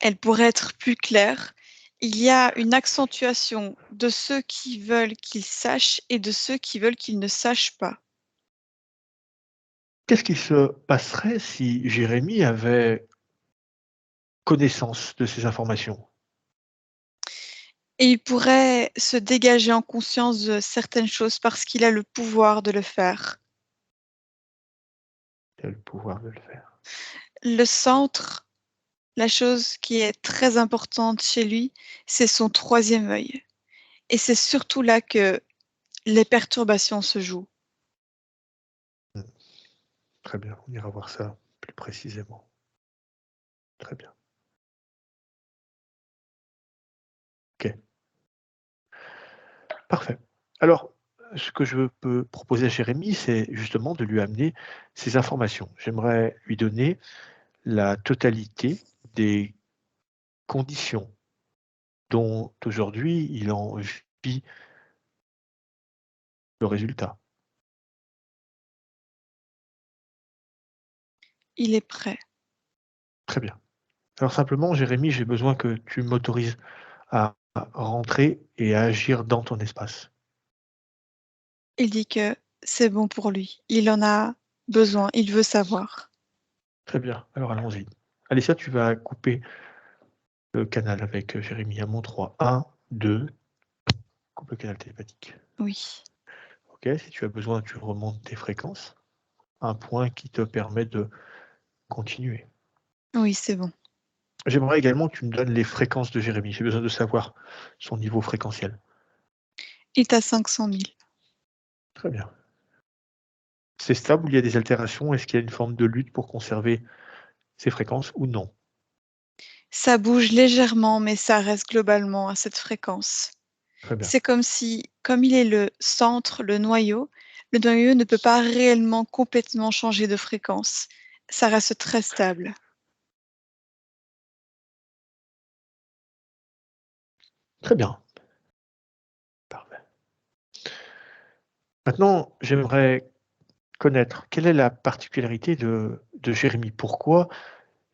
elle pourrait être plus claire, il y a une accentuation de ceux qui veulent qu'il sache et de ceux qui veulent qu'il ne sache pas. Qu'est-ce qui se passerait si Jérémie avait connaissance de ces informations? Et il pourrait se dégager en conscience de certaines choses parce qu'il a le pouvoir de le faire. Il a le pouvoir de le faire. Le centre, la chose qui est très importante chez lui, c'est son troisième œil. Et c'est surtout là que les perturbations se jouent. Mmh. Très bien, on ira voir ça plus précisément. Très bien. Parfait. Alors, ce que je peux proposer à Jérémy, c'est justement de lui amener ces informations. J'aimerais lui donner la totalité des conditions dont aujourd'hui il en vit le résultat. Il est prêt. Très bien. Alors simplement, Jérémy, j'ai besoin que tu m'autorises à rentrer et à agir dans ton espace. Il dit que c'est bon pour lui. Il en a besoin, il veut savoir. Très bien, alors allons-y. Alicia, tu vas couper le canal avec Jérémy à mon 3. 1, 2, coupe le canal télépathique. Oui. Ok, si tu as besoin, tu remontes tes fréquences. Un point qui te permet de continuer. Oui, c'est bon. J'aimerais également que tu me donnes les fréquences de Jérémy. J'ai besoin de savoir son niveau fréquentiel. Il est à 500 000. Très bien. C'est stable ou il y a des altérations? Est-ce qu'il y a une forme de lutte pour conserver ces fréquences ou non? Ça bouge légèrement, mais ça reste globalement à cette fréquence. Très bien. C'est comme si, comme il est le centre, le noyau ne peut pas réellement complètement changer de fréquence. Ça reste très stable. Très bien. Parfait. Maintenant, j'aimerais connaître quelle est la particularité de Jérémy. Pourquoi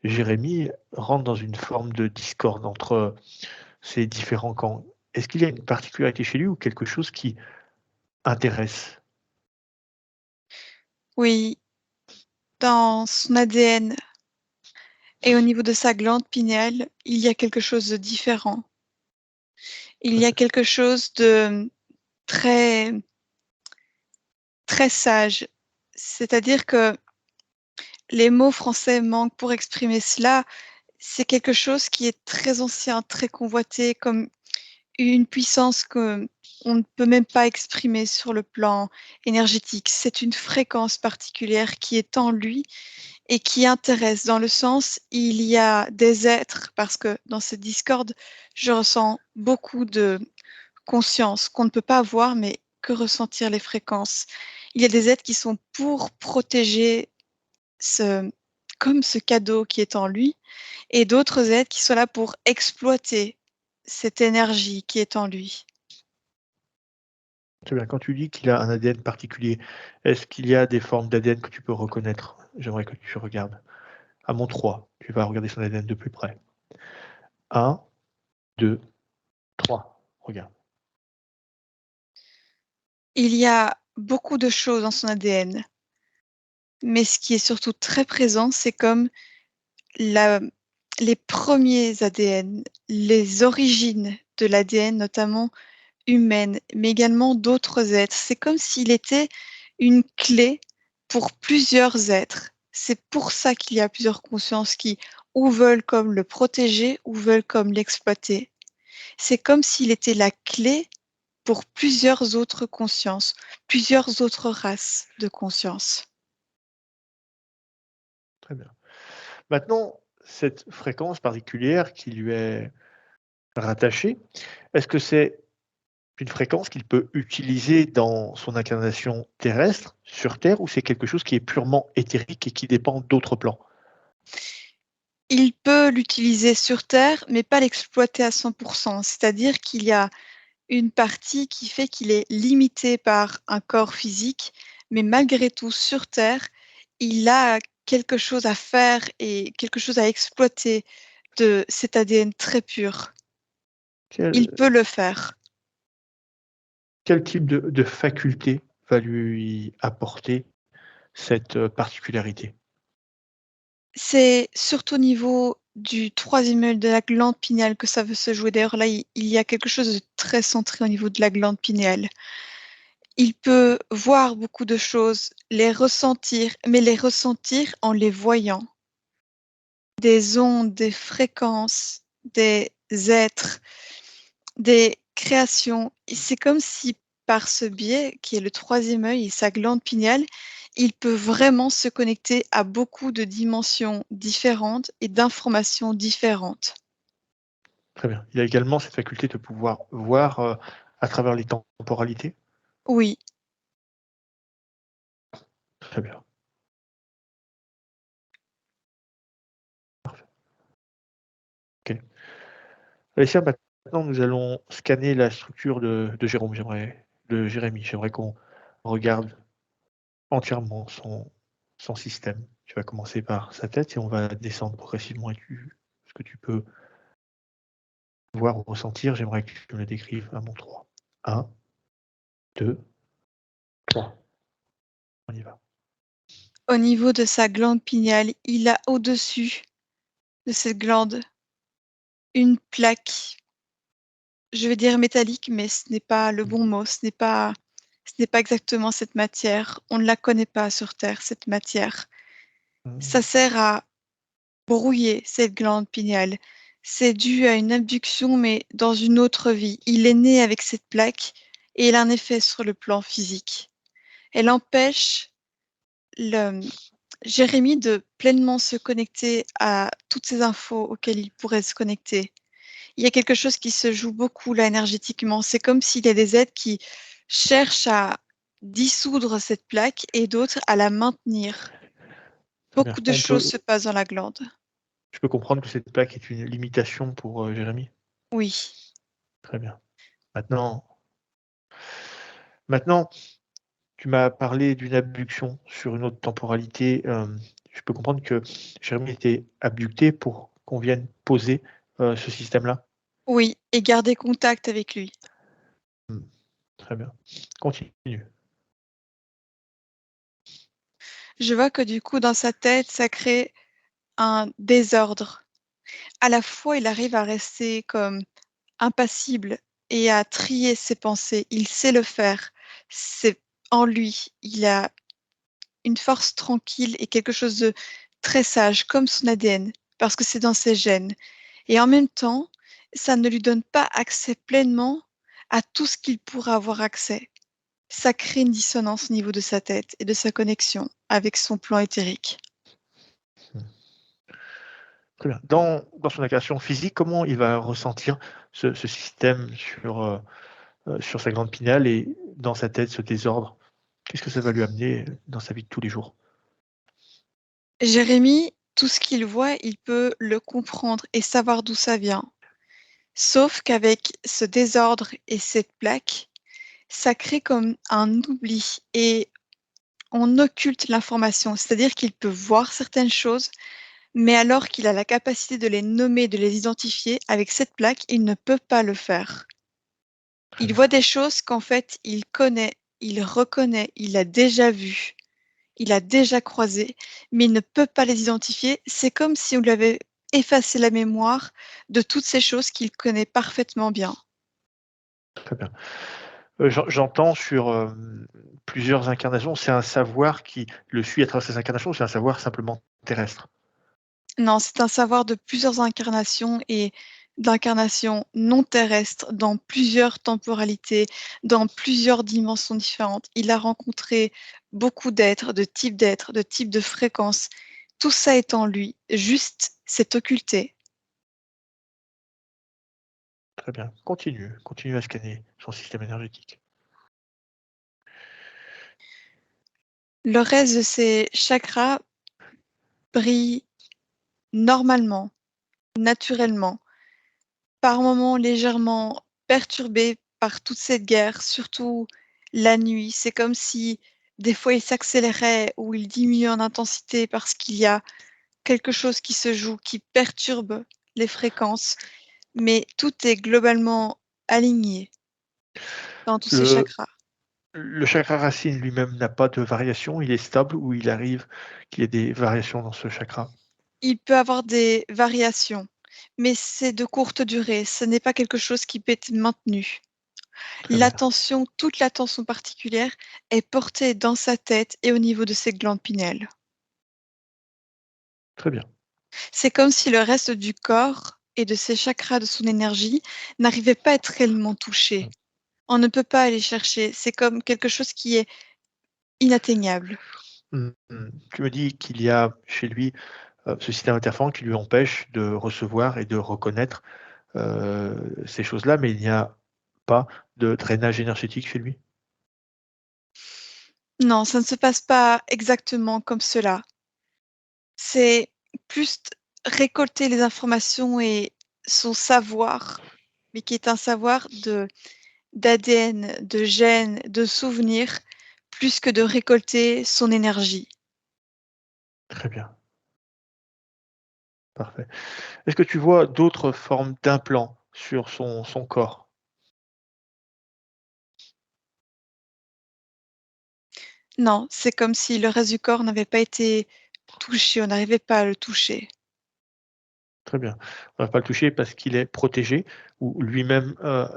Jérémy rentre dans une forme de discorde entre ces différents camps? Est-ce qu'il y a une particularité chez lui ou quelque chose qui intéresse? Oui, dans son ADN et au niveau de sa glande pinéale, il y a quelque chose de différent. Il Très y a bien. quelque chose de très, très sage. C'est-à-dire que les mots français manquent pour exprimer cela. C'est quelque chose qui est très ancien, très convoité, comme une puissance qu'on ne peut même pas exprimer sur le plan énergétique. C'est une fréquence particulière qui est en lui et qui intéresse dans le sens, il y a des êtres, parce que dans cette discorde, je ressens beaucoup de conscience qu'on ne peut pas voir, mais que ressentir les fréquences. Il y a des êtres qui sont pour protéger ce, comme ce cadeau qui est en lui, et d'autres êtres qui sont là pour exploiter cette énergie qui est en lui. Très bien. Quand tu dis qu'il a un ADN particulier, est-ce qu'il y a des formes d'ADN que tu peux reconnaître? J'aimerais que tu regardes. À mon 3, tu vas regarder son ADN de plus près. 1, 2, 3. Regarde. Il y a beaucoup de choses dans son ADN, mais ce qui est surtout très présent, c'est comme la les premiers ADN, les origines de l'ADN, notamment humaine, mais également d'autres êtres. C'est comme s'il était une clé pour plusieurs êtres. C'est pour ça qu'il y a plusieurs consciences qui ou veulent comme le protéger ou veulent comme l'exploiter. C'est comme s'il était la clé pour plusieurs autres consciences, plusieurs autres races de conscience. Très bien. Maintenant, cette fréquence particulière qui lui est rattachée, est-ce que c'est une fréquence qu'il peut utiliser dans son incarnation terrestre, sur Terre, ou c'est quelque chose qui est purement éthérique et qui dépend d'autres plans? Il peut l'utiliser sur Terre, mais pas l'exploiter à 100%. C'est-à-dire qu'il y a une partie qui fait qu'il est limité par un corps physique, mais malgré tout, sur Terre, il a quelque chose à faire et quelque chose à exploiter de cet ADN très pur. Il Quel, peut le faire. quel type de faculté va lui apporter cette particularité? C'est surtout au niveau du troisième œil de la glande pinéale que ça veut se jouer. D'ailleurs, là, il y a quelque chose de très centré au niveau de la glande pinéale. Il peut voir beaucoup de choses, les ressentir, mais les ressentir en les voyant. Des ondes, des fréquences, des êtres, des créations. Et c'est comme si par ce biais, qui est le troisième œil et sa glande pinéale, il peut vraiment se connecter à beaucoup de dimensions différentes et d'informations différentes. Très bien. Il a également cette faculté de pouvoir voir à travers les temporalités? Oui. Très bien. Parfait. Ok. Alessia, maintenant nous allons scanner la structure de Jérôme. De Jérémy. J'aimerais qu'on regarde entièrement son système. Tu vas commencer par sa tête et on va descendre progressivement. Ce que tu peux voir ou ressentir, j'aimerais que tu me le décrives à mon 3. 1, 2, 3. On y va. Au niveau de sa glande pinéale, il a au-dessus de cette glande une plaque, je vais dire métallique, mais ce n'est pas le bon mot, ce n'est pas exactement cette matière. On ne la connaît pas sur Terre, cette matière. Ça sert à brouiller cette glande pinéale. C'est dû à une abduction, mais dans une autre vie. Il est né avec cette plaque et elle a un effet sur le plan physique. Elle empêche Jérémy de pleinement se connecter à toutes ces infos auxquelles il pourrait se connecter. Il y a quelque chose qui se joue beaucoup là énergétiquement. C'est comme s'il y a des êtres qui cherchent à dissoudre cette plaque et d'autres à la maintenir. Très bien. Beaucoup de choses se passent dans la glande. Je peux comprendre que cette plaque est une limitation pour Jérémy? Oui. Très bien. Maintenant, tu m'as parlé d'une abduction sur une autre temporalité. Je peux comprendre que Jérémy était abducté pour qu'on vienne poser ce système-là? Oui, et garder contact avec lui. Très bien. Continue. Je vois que du coup, dans sa tête, ça crée un désordre. À la fois, il arrive à rester comme impassible et à trier ses pensées. Il sait le faire. C'est en lui. Il a une force tranquille et quelque chose de très sage, comme son ADN, parce que c'est dans ses gènes. Et en même temps, ça ne lui donne pas accès pleinement à tout ce qu'il pourra avoir accès. Ça crée une dissonance au niveau de sa tête et de sa connexion avec son plan éthérique. Très bien. Dans son agression physique, comment il va ressentir ce système sur sa glande pinéale et dans sa tête, ce désordre? Qu'est-ce que ça va lui amener dans sa vie de tous les jours? Jérémy, tout ce qu'il voit, il peut le comprendre et savoir d'où ça vient. Sauf qu'avec ce désordre et cette plaque, ça crée comme un oubli et on occulte l'information. C'est-à-dire qu'il peut voir certaines choses, mais alors qu'il a la capacité de les nommer, de les identifier, avec cette plaque, il ne peut pas le faire. Très Il bien. voit des choses qu'en fait, il connaît, il reconnaît, il a déjà vues, il a déjà croisées, mais il ne peut pas les identifier. C'est comme si on lui avait effacé la mémoire de toutes ces choses qu'il connaît parfaitement bien. Très bien. J'entends sur plusieurs incarnations, c'est un savoir qui le suit à travers ces incarnations ou c'est un savoir simplement terrestre? Non, c'est un savoir de plusieurs incarnations et d'incarnations non terrestres dans plusieurs temporalités, dans plusieurs dimensions différentes. Il a rencontré beaucoup d'êtres, de types de fréquences. Tout ça est en lui, juste c'est occulté. Très bien. Continue à scanner son système énergétique. Le reste de ses chakras brille normalement, naturellement, par moments légèrement perturbé par toute cette guerre, surtout la nuit. C'est comme si des fois il s'accélérait ou il diminuait en intensité parce qu'il y a quelque chose qui se joue, qui perturbe les fréquences, mais tout est globalement aligné dans tous ces Le chakras. le chakra racine lui-même n'a pas de variation, il est stable ou il arrive qu'il y ait des variations dans ce chakra? Il peut avoir des variations, mais c'est de courte durée, ce n'est pas quelque chose qui peut être maintenu. Très bien, L'attention, toute l'attention particulière est portée dans sa tête et au niveau de ses glandes pinéales. très bien. C'est comme si le reste du corps et de ses chakras, de son énergie, n'arrivait pas à être réellement touché. On ne peut pas aller chercher, c'est comme quelque chose qui est inatteignable. Tu me dis qu'il y a chez lui, ce système interférent qui lui empêche de recevoir et de reconnaître, ces choses-là, mais il n'y a pas de drainage énergétique chez lui? Non, ça ne se passe pas exactement comme cela. C'est plus récolter les informations et son savoir, mais qui est un savoir d'ADN, de gènes, de souvenirs, plus que de récolter son énergie. Très bien, parfait. Est-ce que tu vois d'autres formes d'implants sur son corps? Non, c'est comme si le reste du corps n'avait pas été touché, on n'arrivait pas à le toucher. Très bien. On ne va pas le toucher parce qu'il est protégé ou lui-même,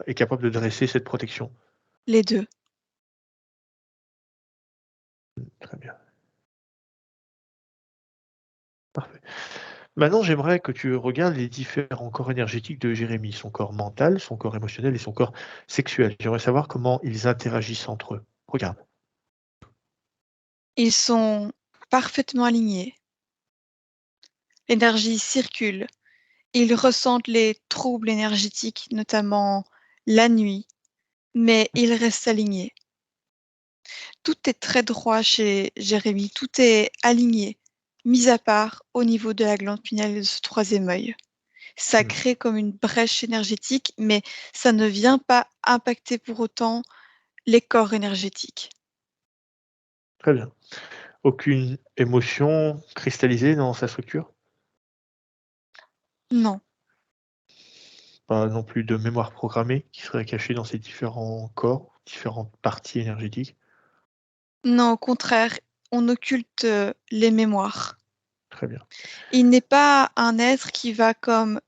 est capable de dresser cette protection? Les 2. Très bien, parfait. Maintenant, j'aimerais que tu regardes les différents corps énergétiques de Jérémie, son corps mental, son corps émotionnel et son corps sexuel. J'aimerais savoir comment ils interagissent entre eux. Regarde. Ils sont parfaitement alignés. L'énergie circule. Ils ressentent les troubles énergétiques, notamment la nuit, mais ils restent alignés. Tout est très droit chez Jérémie, tout est aligné, mis à part au niveau de la glande pinéale et de ce troisième œil. Ça Mmh, crée comme une brèche énergétique, mais ça ne vient pas impacter pour autant les corps énergétiques. très bien. Aucune émotion cristallisée dans sa structure? Non, Pas non plus de mémoire programmée qui serait cachée dans ces différents corps, différentes parties énergétiques? non, au contraire, on occulte les mémoires. Très bien. Il n'est pas un être qui va comme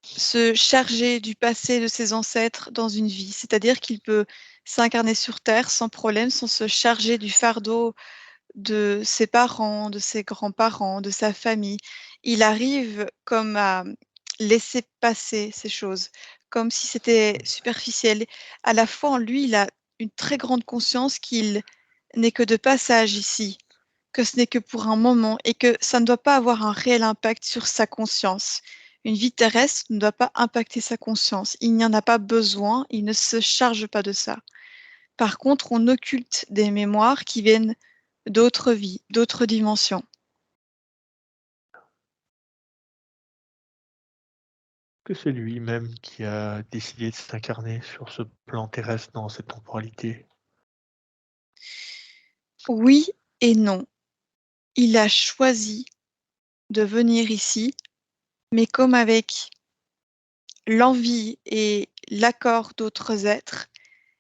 se charger du passé de ses ancêtres dans une vie. C'est-à-dire qu'il peut s'incarner sur Terre sans problème, sans se charger du fardeau de ses parents, de ses grands-parents, de sa famille. Il arrive comme à laisser passer ces choses, comme si c'était superficiel. À la fois, en lui, il a une très grande conscience qu'il n'est que de passage ici, que ce n'est que pour un moment et que ça ne doit pas avoir un réel impact sur sa conscience. Une vie terrestre ne doit pas impacter sa conscience. Il n'y en a pas besoin, il ne se charge pas de ça. Par contre, on occulte des mémoires qui viennent d'autres vies, d'autres dimensions. Que c'est lui-même qui a décidé de s'incarner sur ce plan terrestre dans cette temporalité? Oui et non. Il a choisi de venir ici, mais comme avec l'envie et l'accord d'autres êtres.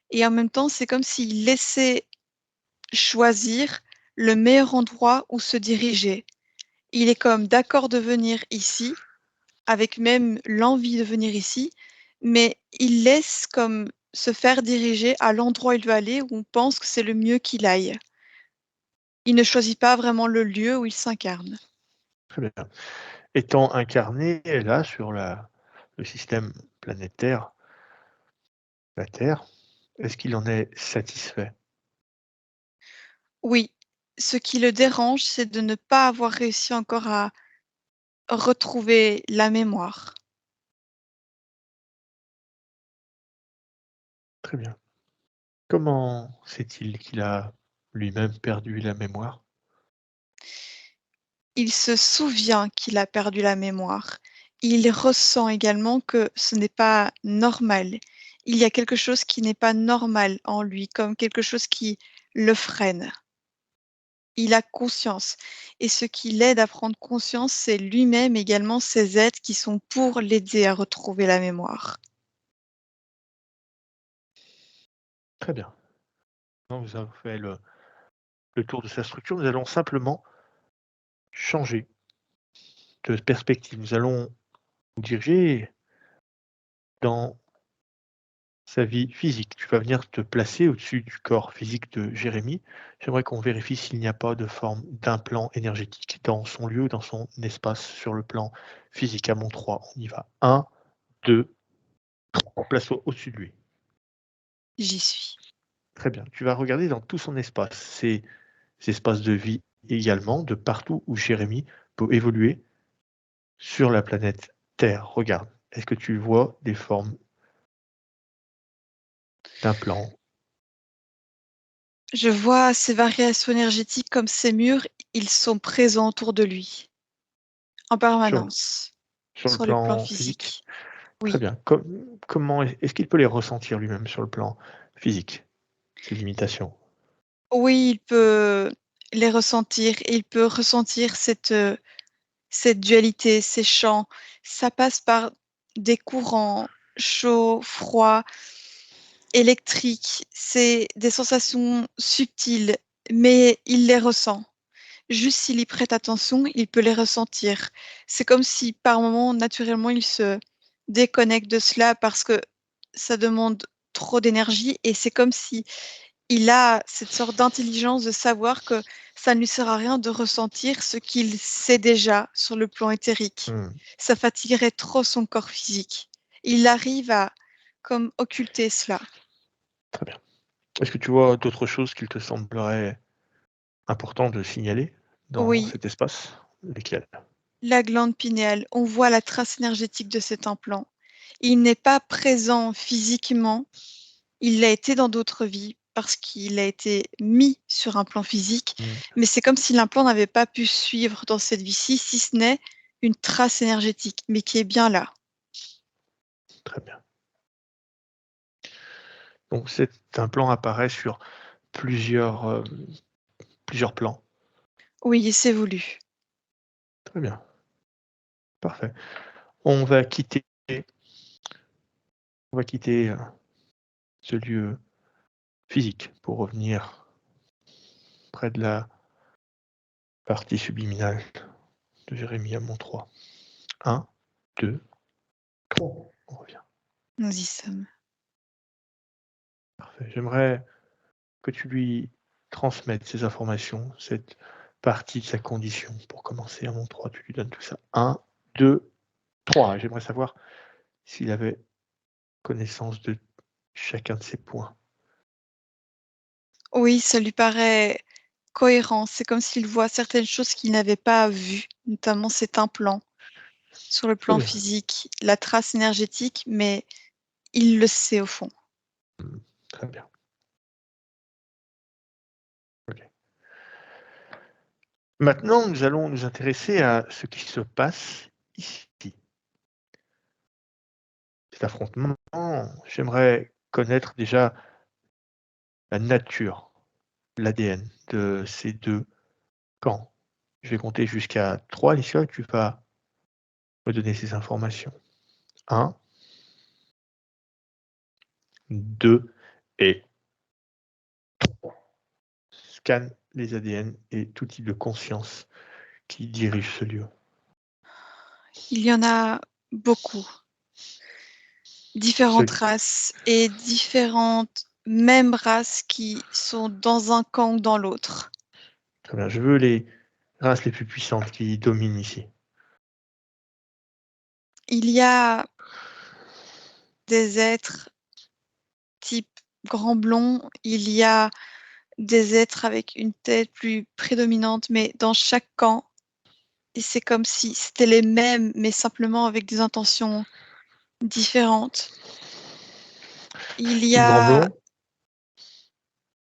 Et en même temps, c'est comme s'il laissait choisir le meilleur endroit où se diriger. Il est comme d'accord de venir ici, avec même l'envie de venir ici, mais il laisse comme se faire diriger à l'endroit où il veut aller, où on pense que c'est le mieux qu'il aille. Il ne choisit pas vraiment le lieu où il s'incarne. Très bien. Étant incarné là sur le système planétaire, la Terre, est-ce qu'il en est satisfait? Oui, ce qui le dérange, c'est de ne pas avoir réussi encore à retrouver la mémoire. Très bien. Comment sait-il qu'il a lui-même perdu la mémoire? Il se souvient qu'il a perdu la mémoire. Il ressent également que ce n'est pas normal. Il y a quelque chose qui n'est pas normal en lui, comme quelque chose qui le freine. Il a conscience et ce qui l'aide à prendre conscience, c'est lui-même également ces aides qui sont pour l'aider à retrouver la mémoire. Très bien. Maintenant, vous avez fait le tour de sa structure. Nous allons simplement changer de perspective. Nous allons nous diriger dans sa vie physique. Tu vas venir te placer au-dessus du corps physique de Jérémie. J'aimerais qu'on vérifie s'il n'y a pas de forme d'implant énergétique dans son lieu, dans son espace sur le plan physique. À mon 3, on y va. Un, 2, on place au-dessus de lui. J'y suis. Très bien. Tu vas regarder dans tout son espace, ses espaces de vie également, de partout où Jérémie peut évoluer sur la planète Terre. Regarde, est-ce que tu vois des formes d'un plan. Je vois ces variations énergétiques comme ces murs, ils sont présents autour de lui, en Sur, permanence, sur le sur le plan plan physique. physique. Très Oui, bien. Comment est-ce qu'il peut les ressentir lui-même sur le plan physique, ces limitations? oui, il peut les ressentir, et il peut ressentir cette dualité, ces champs. Ça passe par des courants chauds, froids, électriques. C'est des sensations subtiles, mais il les ressent. Juste s'il y prête attention, il peut les ressentir. C'est comme si par moment, naturellement, il se déconnecte de cela parce que ça demande trop d'énergie, et c'est comme si il a cette sorte d'intelligence de savoir que ça ne lui sert à rien de ressentir ce qu'il sait déjà sur le plan éthérique. Mmh, Ça fatiguerait trop son corps physique. Il arrive à comme occulter cela. très bien. Est-ce que tu vois d'autres choses qu'il te semblerait important de signaler dans Oui, cet espace? Lesquelles? la glande pinéale, on voit la trace énergétique de cet implant. Il n'est pas présent physiquement, il l'a été dans d'autres vies parce qu'il a été mis sur un plan physique, Mmh, mais c'est comme si l'implant n'avait pas pu suivre dans cette vie-ci, si ce n'est une trace énergétique, mais qui est bien là. très bien. Donc cet implant apparaît sur plusieurs, plusieurs plans. Oui, c'est voulu. Très bien, parfait. On va quitter on va quitter, ce lieu physique pour revenir près de la partie subliminale de Jérémie Hamon 3. 1, 2, 3. On revient. Nous y sommes. Parfait. J'aimerais que tu lui transmettes ces informations, cette partie de sa condition. Pour commencer, Hamon 3, tu lui donnes tout ça. 1, 2, 3. J'aimerais savoir s'il avait connaissance de chacun de ces points. Oui, ça lui paraît cohérent. C'est comme s'il voit certaines choses qu'il n'avait pas vues, notamment cet implant sur le Très plan bien. physique, la trace énergétique, mais il le sait au fond. Mmh, très bien. OK. Maintenant, nous allons nous intéresser à ce qui se passe ici. Cet affrontement, j'aimerais connaître déjà la nature, l'ADN de ces 2 camps. Je vais compter jusqu'à 3, Alicia, et tu vas me donner ces informations. 1, 2 et scanne les ADN et tout type de conscience qui dirige ce lieu. Il y en a beaucoup, différentes Celui races et différentes mêmes races qui sont dans un camp ou dans l'autre. Très bien, je veux les races les plus puissantes qui dominent ici. Il y a des êtres type grand blond, il y a des êtres avec une tête plus prédominante, mais dans chaque camp, et c'est comme si c'était les mêmes, mais simplement avec des intentions différentes. Il y Type grand a, blond?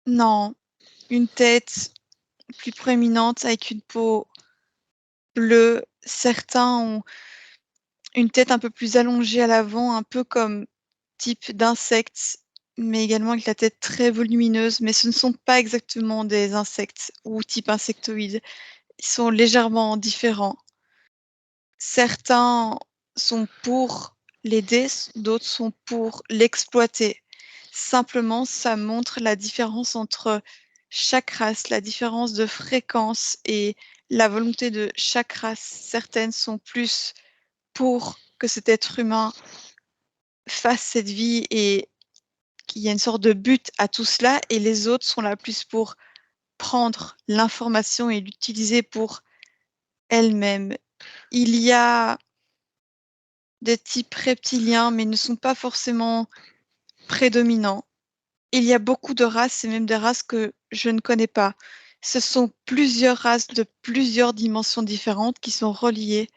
non, une tête plus proéminente avec une peau bleue. Certains ont une tête un peu plus allongée à l'avant, un peu comme type d'insectes, mais également avec la tête très volumineuse, mais ce ne sont pas exactement des insectes ou type insectoïdes. Ils sont légèrement différents. Certains sont pour l'aider, d'autres sont pour l'exploiter. Simplement, ça montre la différence entre chaque race, la différence de fréquence et la volonté de chaque race. Certaines sont plus pour que cet être humain fasse cette vie et qu'il y a une sorte de but à tout cela, et les autres sont là plus pour prendre l'information et l'utiliser pour elles-mêmes. Il y a des types reptiliens, mais ils ne sont pas forcément prédominants. Il y a beaucoup de races et même des races que je ne connais pas. Ce sont plusieurs races de plusieurs dimensions différentes qui sont reliées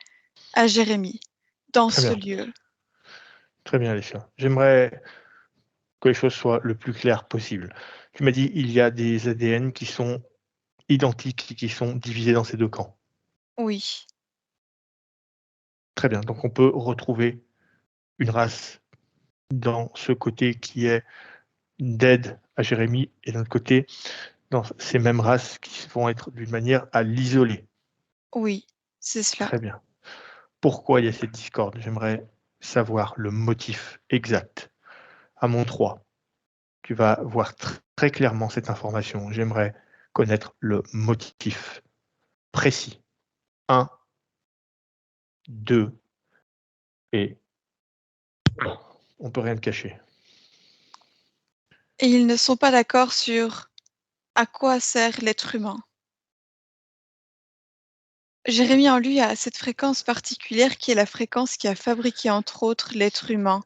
à Jérémie dans Très ce bien, lieu. très bien, Alicia. J'aimerais que les choses soient le plus claires possible. Tu m'as dit il y a des ADN qui sont identiques et qui sont divisés dans ces 2 camps. Oui, Très bien, donc on peut retrouver une race dans ce côté qui est d'aide à Jérémie et d'un autre côté, dans ces mêmes races qui vont être d'une manière à l'isoler. oui, c'est cela. Très bien. Pourquoi il y a cette discorde? J'aimerais savoir le motif exact. À mon 3, tu vas voir très clairement cette information. J'aimerais connaître le motif précis. 1, 2 et on peut rien te cacher. Et ils ne sont pas d'accord sur à quoi sert l'être humain. Jérémie en lui a cette fréquence particulière qui est la fréquence qui a fabriqué entre autres l'être humain.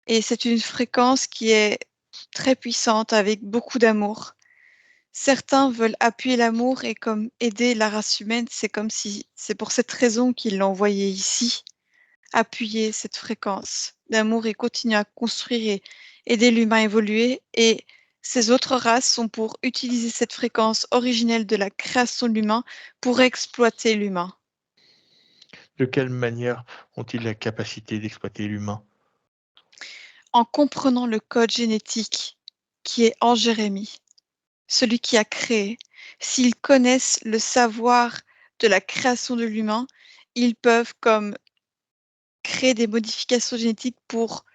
Et c'est une fréquence qui est très puissante avec beaucoup d'amour. Certains veulent appuyer l'amour et comme aider la race humaine, c'est comme si c'est pour cette raison qu'ils l'ont envoyé ici, appuyer cette fréquence d'amour et continuer à construire et aider l'humain à évoluer. Et ces autres races sont pour utiliser cette fréquence originelle de la création de l'humain pour exploiter l'humain. De quelle manière ont-ils la capacité d'exploiter l'humain? En comprenant le code génétique qui est en Jérémie, celui qui a créé, s'ils connaissent le savoir de la création de l'humain, ils peuvent comme créer des modifications génétiques pour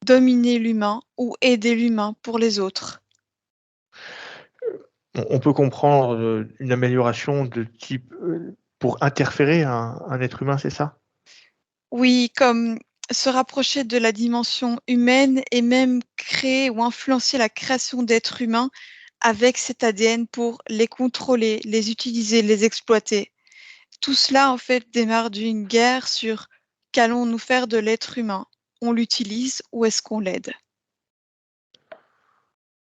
dominer l'humain ou aider l'humain pour les autres. On peut comprendre, une amélioration de type, pour interférer un être humain, c'est ça? Oui, comme se rapprocher de la dimension humaine et même créer ou influencer la création d'êtres humains avec cet ADN pour les contrôler, les utiliser, les exploiter. Tout cela, en fait, démarre d'une guerre sur qu'allons-nous faire de l'être humain? On l'utilise ou est-ce qu'on l'aide?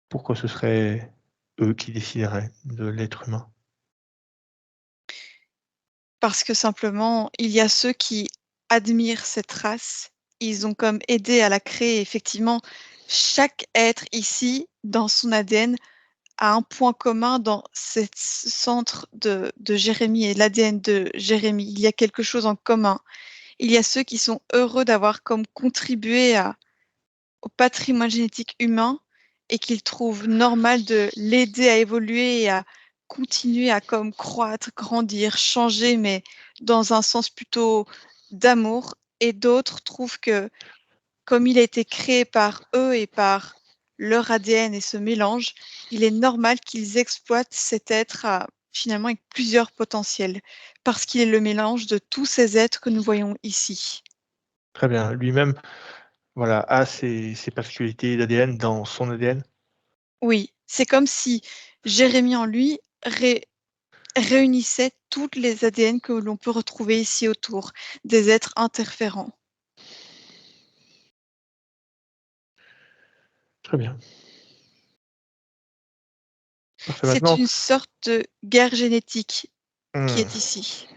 Pourquoi ce serait eux qui décideraient de l'être humain? Parce que simplement, il y a ceux qui admirent cette race. Ils ont comme aidé à la créer. Effectivement, chaque être ici, dans son ADN, a un point commun dans cet centre de Jérémie et l'ADN de Jérémie. Il y a quelque chose en commun. Il y a ceux qui sont heureux d'avoir comme contribué au patrimoine génétique humain et qu'ils trouvent normal de l'aider à évoluer et à continuer à comme croître, grandir, changer, mais dans un sens plutôt d'amour. Et d'autres trouvent que comme il a été créé par eux et par leur ADN et ce mélange, il est normal qu'ils exploitent cet être finalement avec plusieurs potentiels, parce qu'il est le mélange de tous ces êtres que nous voyons ici. Très bien, lui-même, voilà, a ses particularités d'ADN dans son ADN? Oui, c'est comme si Jérémie en lui réunissait toutes les ADN que l'on peut retrouver ici autour, des êtres interférents. Très bien. Parfait, C'est maintenant une sorte de guerre génétique qui est mmh, ici.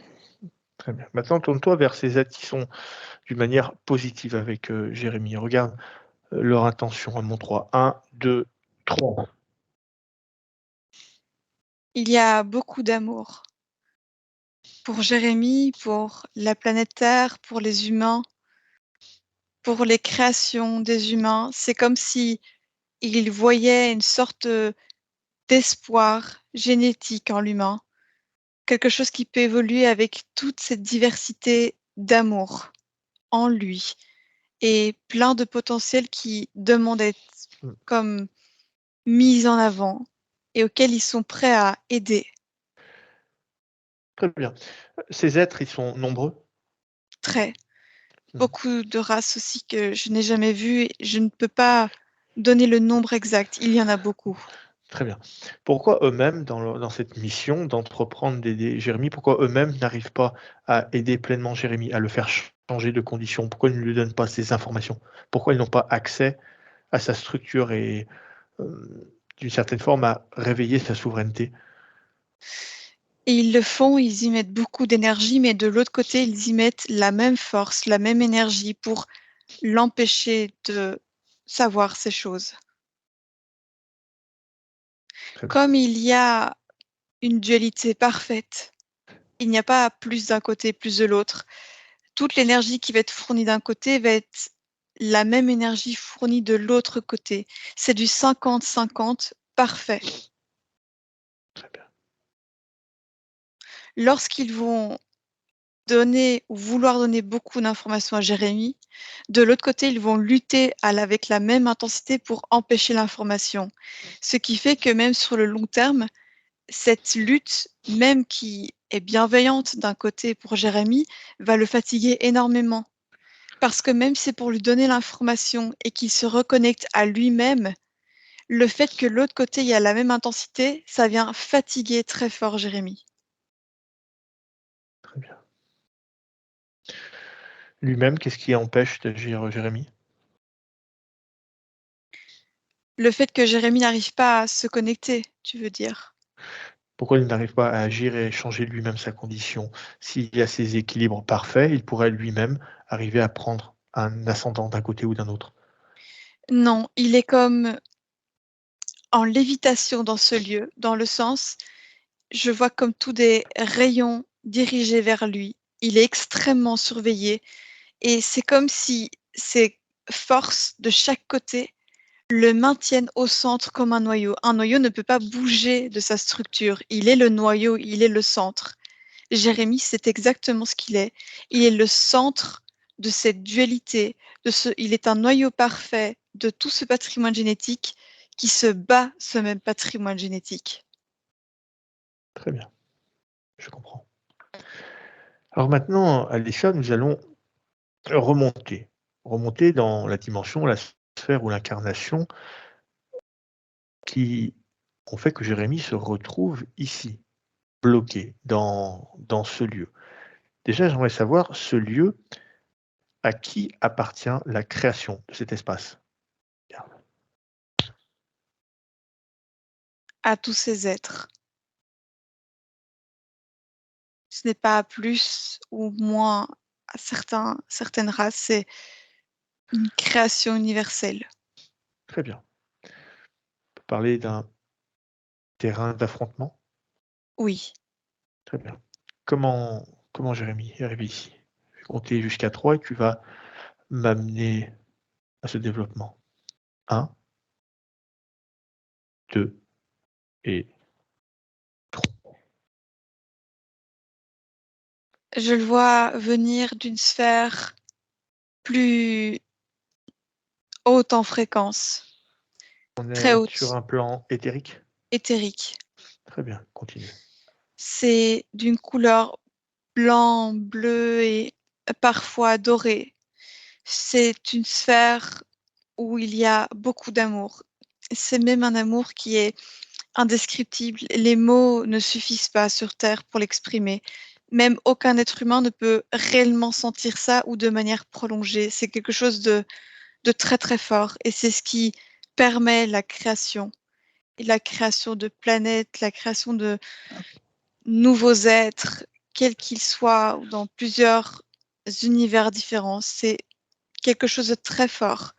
très bien. Maintenant tourne-toi vers ces êtres qui sont d'une manière positive avec, Jérémie. Regarde, leur intention à mon 3. 1, 2, 3. Il y a beaucoup d'amour pour Jérémie, pour la planète Terre, pour les humains, pour les créations des humains. C'est comme si il voyait une sorte d'espoir génétique en l'humain, quelque chose qui peut évoluer avec toute cette diversité d'amour en lui et plein de potentiel qui demandent à être Mmh, comme mis en avant et auxquels ils sont prêts à aider. très bien. Ces êtres, ils sont nombreux? Très. Mmh, Beaucoup de races aussi que je n'ai jamais vues et je ne peux pas donner le nombre exact. Il y en a beaucoup. très bien. Pourquoi eux-mêmes, dans cette mission d'entreprendre d'aider Jérémie, pourquoi eux-mêmes n'arrivent pas à aider pleinement Jérémie, à le faire changer de condition? Pourquoi ils ne lui donnent pas ces informations? Pourquoi ils n'ont pas accès à sa structure et d'une certaine forme, à réveiller sa souveraineté? Et ils le font, ils y mettent beaucoup d'énergie, mais de l'autre côté, ils y mettent la même force, la même énergie pour l'empêcher de savoir ces choses. Très bien. Comme il y a une dualité parfaite, il n'y a pas plus d'un côté, plus de l'autre. Toute l'énergie qui va être fournie d'un côté va être la même énergie fournie de l'autre côté. C'est du 50-50 parfait. Très bien. Lorsqu'ils vont donner ou vouloir donner beaucoup d'informations à Jérémie, de l'autre côté, ils vont lutter avec la même intensité pour empêcher l'information. Ce qui fait que même sur le long terme, cette lutte, même qui est bienveillante d'un côté pour Jérémie, va le fatiguer énormément. Parce que même si c'est pour lui donner l'information et qu'il se reconnecte à lui-même, le fait que l'autre côté, il y a la même intensité, ça vient fatiguer très fort Jérémie. Très bien. Lui-même, qu'est-ce qui empêche d'agir Jérémie? Le fait que Jérémie n'arrive pas à se connecter, tu veux dire? Pourquoi il n'arrive pas à agir et changer lui-même sa condition? S'il y a ces équilibres parfaits, il pourrait lui-même arriver à prendre un ascendant d'un côté ou d'un autre. Non, il est comme en lévitation dans ce lieu, dans le sens, je vois comme tous des rayons dirigés vers lui. Il est extrêmement surveillé et c'est comme si ces forces de chaque côté le maintiennent au centre comme un noyau. Un noyau ne peut pas bouger de sa structure. Il est le noyau, il est le centre. Jérémie, c'est exactement ce qu'il est. Il est le centre de cette dualité, il est un noyau parfait de tout ce patrimoine génétique qui se bat ce même patrimoine génétique. Très bien, je comprends. Alors maintenant, Alicia, nous allons remonter dans la dimension, la sphère ou l'incarnation qui ont fait que Jérémie se retrouve ici, bloqué dans ce lieu. Déjà, j'aimerais savoir ce lieu, à qui appartient la création de cet espace? À tous ces êtres. Ce n'est pas plus ou moins à certaines races, c'est une création universelle. Très bien. On peut parler d'un terrain d'affrontement? Oui. Très bien. Comment Jérémie est arrivé ici? Je vais compter jusqu'à 3 et tu vas m'amener à ce développement. 1, 2 et 3. Je le vois venir d'une sphère plus haute en fréquence, On très est sur haute, un plan éthérique? éthérique. Très bien, continue. C'est d'une couleur blanc, bleu et parfois doré. C'est une sphère où il y a beaucoup d'amour. C'est même un amour qui est indescriptible. Les mots ne suffisent pas sur Terre pour l'exprimer. Même aucun être humain ne peut réellement sentir ça ou de manière prolongée. C'est quelque chose de très très fort et c'est ce qui permet la création. Et la création de planètes, la création de nouveaux êtres, quels qu'ils soient, ou dans plusieurs univers différents. C'est quelque chose de très fort.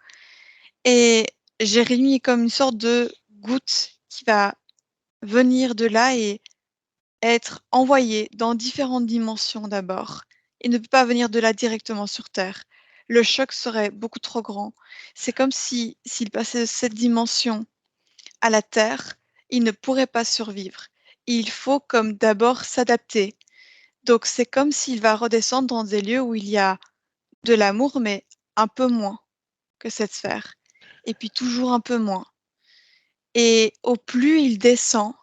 Et Jérémie est comme une sorte de goutte qui va venir de là et être envoyé dans différentes dimensions d'abord. Il ne peut pas venir de là directement sur Terre. Le choc serait beaucoup trop grand. C'est comme si s'il passait de cette dimension à la Terre, il ne pourrait pas survivre. Il faut comme d'abord s'adapter. Donc c'est comme s'il va redescendre dans des lieux où il y a de l'amour, mais un peu moins que cette sphère. Et puis toujours un peu moins. Et au plus il descend,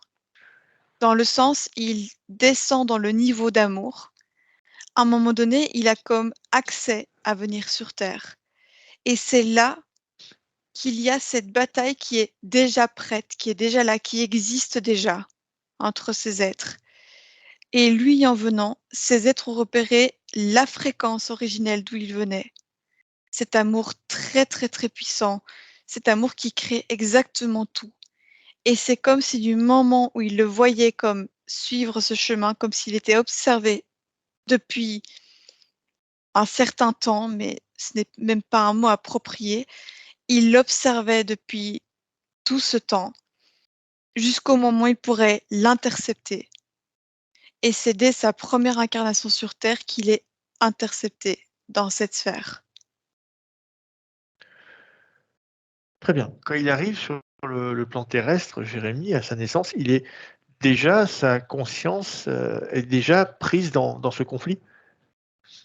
dans le sens, il descend dans le niveau d'amour, à un moment donné, il a comme accès à venir sur Terre. Et c'est là qu'il y a cette bataille qui est déjà prête, qui est déjà là, qui existe déjà entre ces êtres. Et lui, en venant, ces êtres ont repéré la fréquence originelle d'où il venait. Cet amour très, très, très puissant, cet amour qui crée exactement tout. Et c'est comme si du moment où il le voyait comme suivre ce chemin, comme s'il était observé depuis un certain temps, mais ce n'est même pas un mot approprié, Il l'observait depuis tout ce temps, jusqu'au moment où il pourrait l'intercepter. Et c'est dès sa première incarnation sur Terre qu'il est intercepté dans cette sphère. Très bien. Quand il arrive sur le plan terrestre, Jérémie, à sa naissance, il est déjà, sa conscience est déjà prise dans ce conflit.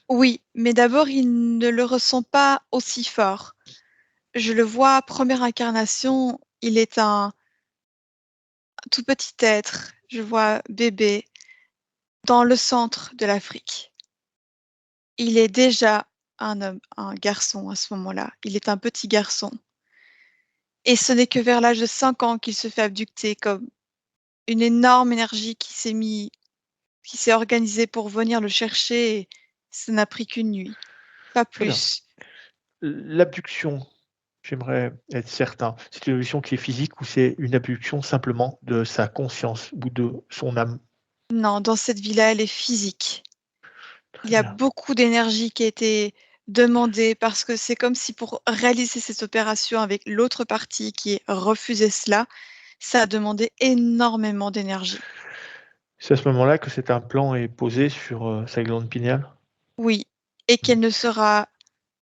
Oui, mais d'abord, il ne le ressent pas aussi fort. Je le vois, première incarnation, il est un tout petit être, je vois bébé, dans le centre de l'Afrique. Il est déjà un homme, un garçon à ce moment-là. Il est un petit garçon. Et ce n'est que vers l'âge de 5 ans qu'il se fait abducter comme une énorme énergie qui s'est organisée pour venir le chercher et ça n'a pris qu'une nuit, pas Très bien. plus. L'abduction, j'aimerais être certain, c'est une abduction qui est physique ou c'est une abduction simplement de sa conscience ou de son âme? Non, dans cette vie-là, elle est physique. Il Très y a bien. beaucoup d'énergie qui a été demandée parce que c'est comme si pour réaliser cette opération avec l'autre partie qui refusait cela, ça a demandé énormément d'énergie. C'est à ce moment-là que cet implant est posé sur sa glande pinéale? Oui, et Mmh. qu'elle ne sera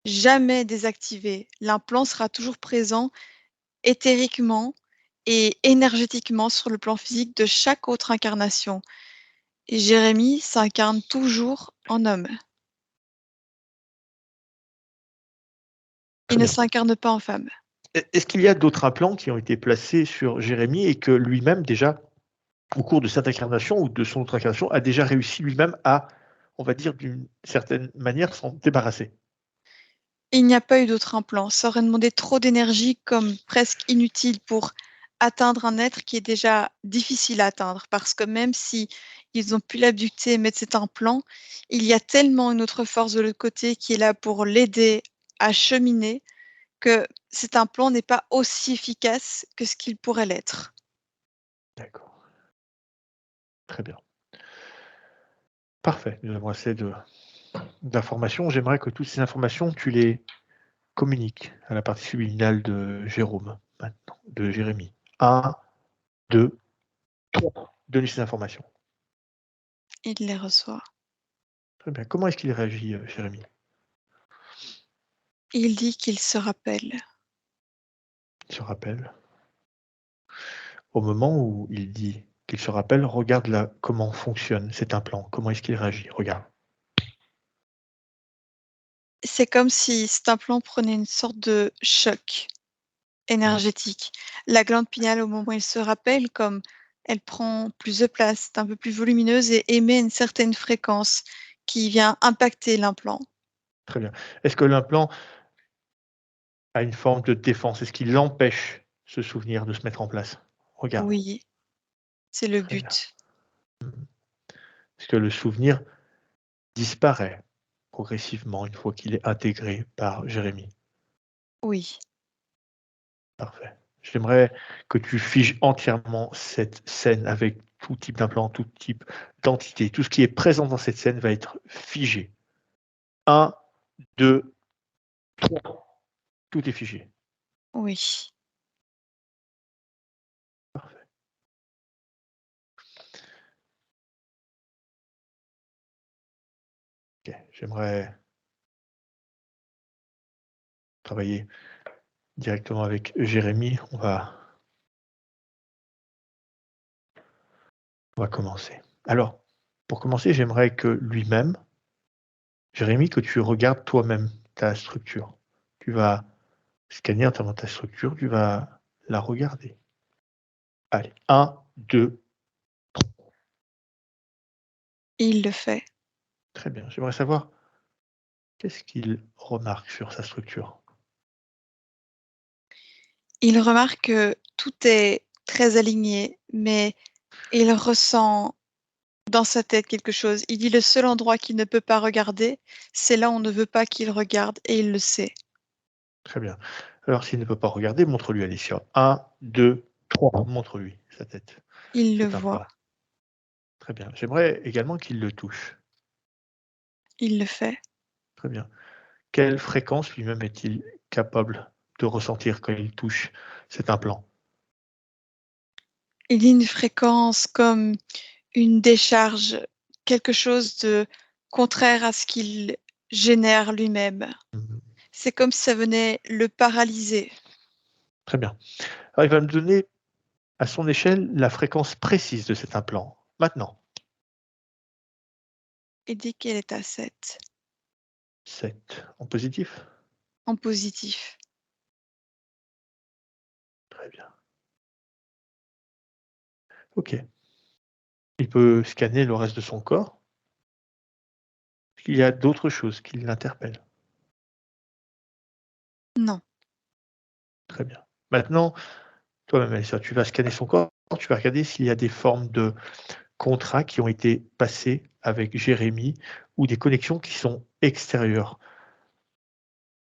jamais désactivé. L'implant sera toujours présent éthériquement et énergétiquement sur le plan physique de chaque autre incarnation. Et Jérémie s'incarne toujours en homme. Très Il ne bien. s'incarne pas en femme. Est-ce qu'il y a d'autres implants qui ont été placés sur Jérémie et que lui-même déjà, au cours de cette incarnation ou de son autre incarnation, a déjà réussi lui-même à, on va dire d'une certaine manière, s'en débarrasser? Il n'y a pas eu d'autre implant. Ça aurait demandé trop d'énergie comme presque inutile pour atteindre un être qui est déjà difficile à atteindre. Parce que même si ils ont pu l'abducter et mettre cet implant, il y a tellement une autre force de l'autre côté qui est là pour l'aider à cheminer que cet implant n'est pas aussi efficace que ce qu'il pourrait l'être. D'accord, très bien. Parfait, nous avons assez d'informations. J'aimerais que toutes ces informations, tu les communiques à la partie subliminale de Jérôme, maintenant, de Jérémie. 1, 2, 3. Donne-lui ces informations. Il les reçoit. Très bien. Comment est-ce qu'il réagit, Jérémie? Il dit qu'il se rappelle. Il se rappelle. Au moment où il dit qu'il se rappelle, regarde là comment fonctionne cet implant. Comment est-ce qu'il réagit? Regarde. C'est comme si cet implant prenait une sorte de choc énergétique. La glande pinéale, au moment où il se rappelle, comme elle prend plus de place, est un peu plus volumineuse et émet une certaine fréquence qui vient impacter l'implant. Très bien. Est-ce que l'implant a une forme de défense? Est-ce qu'il empêche ce souvenir de se mettre en place? Regarde. Oui, c'est le Très bien. but. Est-ce que le souvenir disparaît progressivement une fois qu'il est intégré par Jérémie? Oui, Parfait. J'aimerais que tu figes entièrement cette scène avec tout type d'implant, tout type d'entité. Tout ce qui est présent dans cette scène va être figé. 1, 2, 3. Tout est figé. oui. Parfait. OK. J'aimerais travailler directement avec Jérémie. On va commencer. Alors, pour commencer, j'aimerais que lui-même, Jérémie, que tu regardes toi-même ta structure. Tu vas scanner entièrement ta structure, tu vas la regarder. Allez, 1, 2. Il le fait. Très bien. J'aimerais savoir qu'est-ce qu'il remarque sur sa structure? Il remarque que tout est très aligné, mais il ressent dans sa tête quelque chose. Il dit le seul endroit qu'il ne peut pas regarder, c'est là où on ne veut pas qu'il regarde et il le sait. Très bien. Alors, s'il ne peut pas regarder, montre-lui. Allez, sur 1, 2, 3. Montre-lui sa tête, Il le cet voit. implant. Très bien. J'aimerais également qu'il le touche. Il le fait. Très bien. Quelle fréquence lui-même est-il capable de ressentir quand il touche cet implant? Il y a une fréquence comme une décharge, quelque chose de contraire à ce qu'il génère lui-même. Mmh. C'est comme si ça venait le paralyser. Très bien. Alors il va me donner, à son échelle, la fréquence précise de cet implant. Maintenant, Il dit qu'elle est à 7 7 en positif? en positif. Très bien. OK. Il peut scanner le reste de son corps? Est-ce qu'il y a d'autres choses qui l'interpellent? Non, Très bien. Maintenant, toi-même, Alyssa, tu vas scanner son corps, tu vas regarder s'il y a des formes de contrats qui ont été passés avec Jérémy ou des connexions qui sont extérieures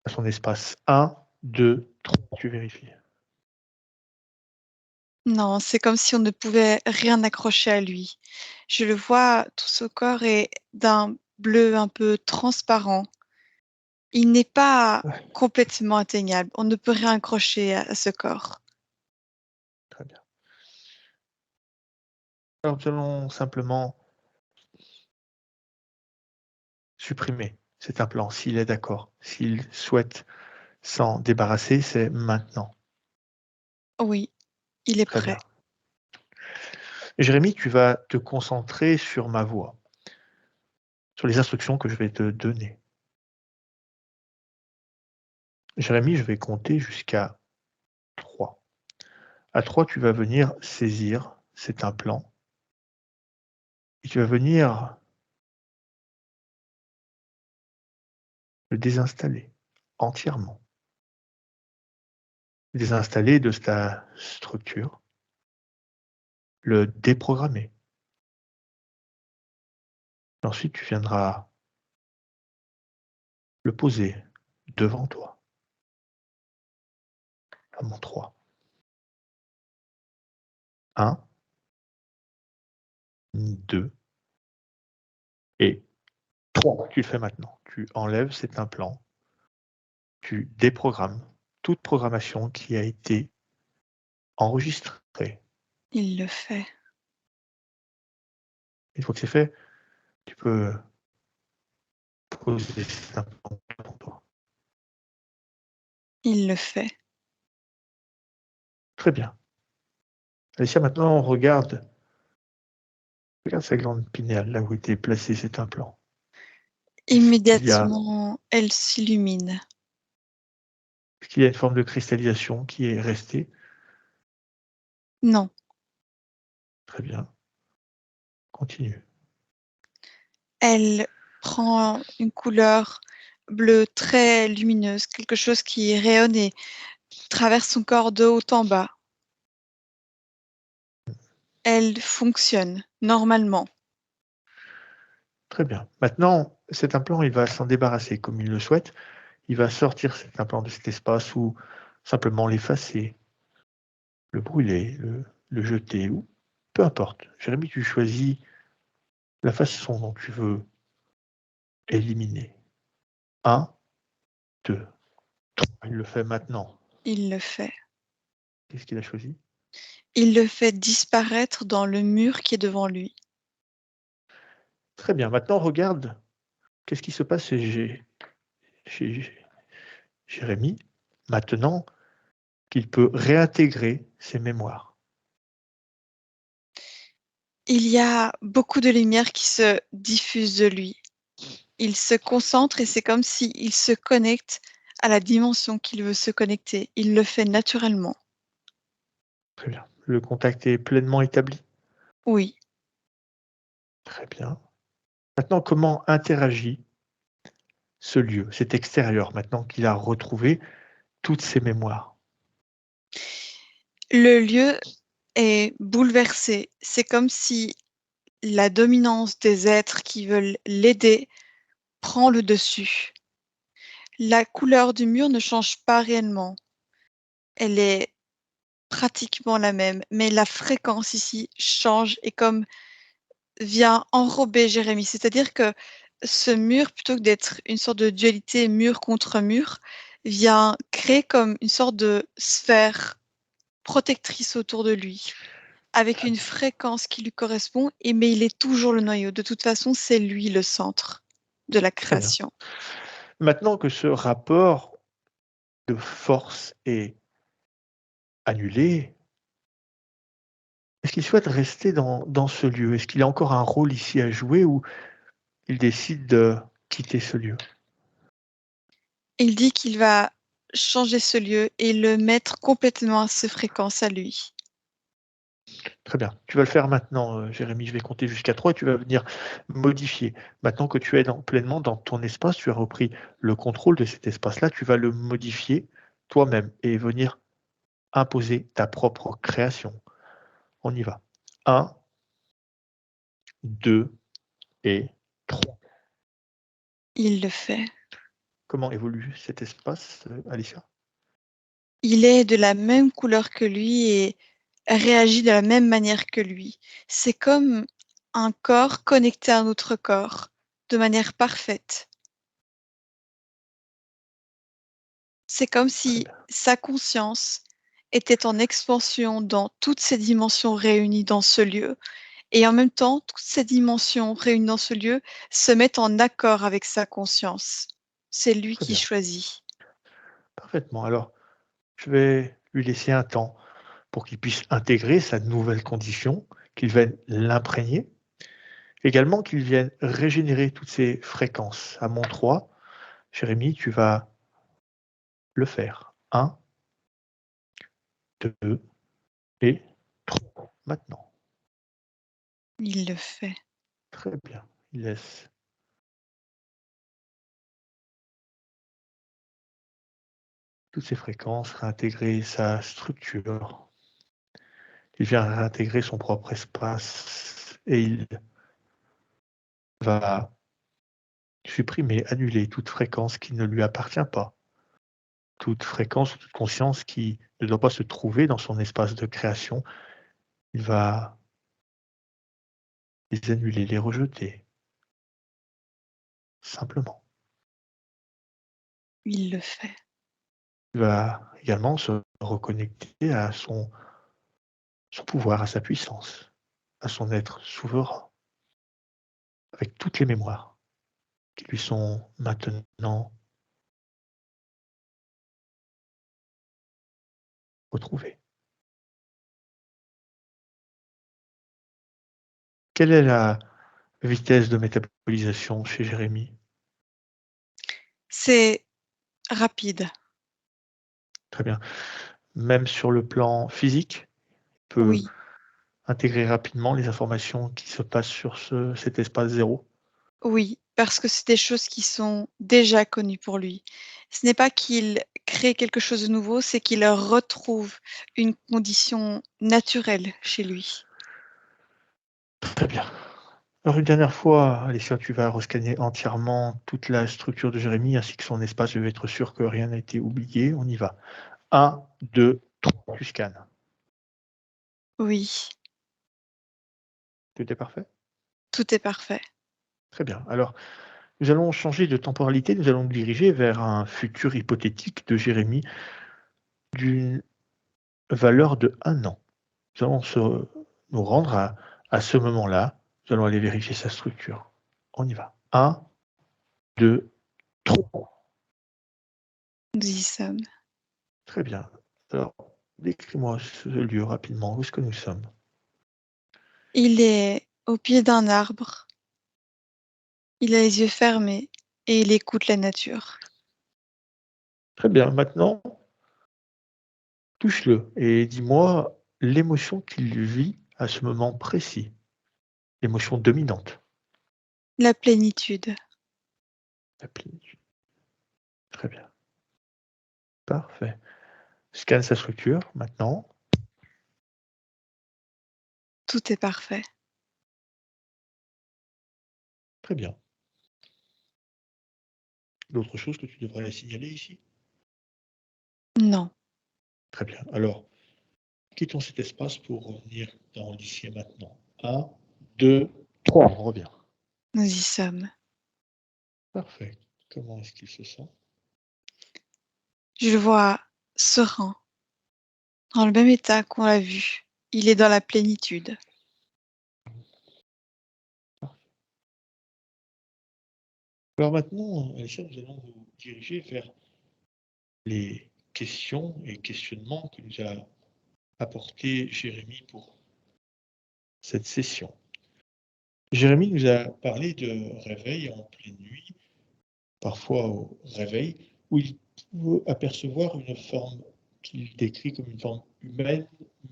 à son espace. 1, 2, 3, tu vérifies. non, c'est comme si on ne pouvait rien accrocher à lui. Je le vois, tout ce corps est d'un bleu un peu transparent. Il n'est pas Ouais, complètement atteignable. On ne peut rien accrocher à ce corps. très bien. Alors nous allons simplement supprimer cet implant s'il est d'accord. S'il souhaite s'en débarrasser, c'est maintenant. Oui, il est Très prêt. bien. Jérémy, tu vas te concentrer sur ma voix, sur les instructions que je vais te donner. Jérémy, je vais compter jusqu'à 3. À 3, tu vas venir saisir cet implant et tu vas venir le désinstaller entièrement. Le désinstaller de ta structure, le déprogrammer. Ensuite, tu viendras le poser devant toi, à mon 3. 1, 2 et 3. Tu le fais maintenant. Tu enlèves cet implant, tu déprogrammes toute programmation qui a été enregistrée. Il le fait. Une fois que c'est fait, tu peux poser cet implant devant toi. Il le fait. Très bien. Alicia, maintenant, regarde sa glande pinéale, là où était placé cet implant. Immédiatement, elle s'illumine. Est-ce qu'il y a une forme de cristallisation qui est restée? Non, Très bien. Continue. elle prend une couleur bleue très lumineuse, quelque chose qui rayonne et traverse son corps de haut en bas. Elle fonctionne normalement. Très bien. Maintenant, cet implant, il va s'en débarrasser comme il le souhaite. Il va sortir cet implant de cet espace ou simplement l'effacer, le brûler, le jeter ou peu importe. Jérémy, tu choisis la façon dont tu veux éliminer. 1, 2, 3. Il le fait maintenant. Il le fait. Qu'est-ce qu'il a choisi? Il le fait disparaître dans le mur qui est devant lui. Très bien. Maintenant, regarde qu'est-ce qui se passe chez Jérémy, maintenant qu'il peut réintégrer ses mémoires. Il y a beaucoup de lumière qui se diffuse de lui. Il se concentre et c'est comme s'il se connecte à la dimension qu'il veut se connecter. Il le fait naturellement. Très bien. Le contact est pleinement établi. Oui. Très bien. Maintenant, comment interagit ce lieu, cet extérieur, maintenant qu'il a retrouvé toutes ses mémoires? Le lieu est bouleversé. C'est comme si la dominance des êtres qui veulent l'aider prend le dessus. La couleur du mur ne change pas réellement. Elle est pratiquement la même, mais la fréquence ici change et comme vient enrober Jérémy. C'est-à-dire que ce mur, plutôt que d'être une sorte de dualité mur contre mur, vient créer comme une sorte de sphère protectrice autour de lui, avec Très une bien. fréquence qui lui correspond, mais il est toujours le noyau. De toute façon, c'est lui le centre de la Très bien. création. Maintenant que ce rapport de force est annulé, est-ce qu'il souhaite rester dans ce lieu? Est-ce qu'il a encore un rôle ici à jouer ou il décide de quitter ce lieu? Il dit qu'il va changer ce lieu et le mettre complètement à ses fréquences à lui. Très bien. Tu vas le faire maintenant, Jérémie. Je vais compter jusqu'à 3 et tu vas venir modifier. Maintenant que tu es pleinement dans ton espace, tu as repris le contrôle de cet espace-là, tu vas le modifier toi-même et venir imposer ta propre création. On y va. 1, 2 et 3. Il le fait. Comment évolue cet espace, Alicia? Il est de la même couleur que lui et réagit de la même manière que lui. C'est comme un corps connecté à un autre corps, de manière parfaite. C'est comme Très si bien. sa conscience était en expansion dans toutes ces dimensions réunies dans ce lieu. Et en même temps, toutes ces dimensions réunies dans ce lieu se mettent en accord avec sa conscience. C'est lui Très qui bien. choisit. Parfaitement. Alors, je vais lui laisser un temps pour qu'il puisse intégrer sa nouvelle condition, qu'il vienne l'imprégner. Également qu'il vienne régénérer toutes ces fréquences. À mon 3, Jérémie, tu vas le faire. 1, 2 et 3. Maintenant. Il le fait. Très bien. Il laisse toutes ces fréquences réintégrer sa structure. Il vient réintégrer son propre espace et il va supprimer, annuler toute fréquence qui ne lui appartient pas. Toute fréquence ou toute conscience qui ne doit pas se trouver dans son espace de création. Il va les annuler, les rejeter, simplement. Il le fait. Il va également se reconnecter à son pouvoir, à sa puissance, à son être souverain, avec toutes les mémoires qui lui sont maintenant retrouvées. Quelle est la vitesse de métabolisation chez Jérémie? C'est rapide. Très bien. Même sur le plan physique, il peut Oui, intégrer rapidement les informations qui se passent sur cet espace zéro. oui, parce que c'est des choses qui sont déjà connues pour lui. Ce n'est pas qu'il crée quelque chose de nouveau, c'est qu'il retrouve une condition naturelle chez lui. Très bien. Alors une dernière fois, Alessia, tu vas rescanner entièrement toute la structure de Jérémie ainsi que son espace. Je vais être sûr que rien n'a été oublié. On y va. 1, 2, 3. Tu scannes. Oui, Tout est parfait? tout est parfait. Très bien. Alors, nous allons changer de temporalité. Nous allons nous diriger vers un futur hypothétique de Jérémie d'une valeur de 1 an. Nous allons nous rendre à ce moment-là. Nous allons aller vérifier sa structure. On y va. 1, 2, 3. Nous y sommes. Très bien. Alors, décris-moi ce lieu rapidement. Où est-ce que nous sommes? Il est au pied d'un arbre, il a les yeux fermés et il écoute la nature. Très bien. Maintenant, touche-le et dis-moi l'émotion qu'il vit à ce moment précis. L'émotion dominante. La plénitude, La plénitude. Très bien. Parfait. Scanne sa structure maintenant. tout est parfait. Très bien. D'autres choses que tu devrais signaler ici? Non, Très bien. Alors, quittons cet espace pour revenir dans l'ici et maintenant. 1, 2, 3. On revient. nous y sommes. Parfait. Comment est-ce qu'il se sent? Je le vois serein, dans le même état qu'on l'a vu. Il est dans la plénitude. Alors maintenant, Alexandre, nous allons nous diriger vers les questions et questionnements que nous a apportés Jérémie pour cette session. Jérémie nous a parlé de réveil en pleine nuit, parfois au réveil, où il peut apercevoir une forme qu'il décrit comme une forme humaine,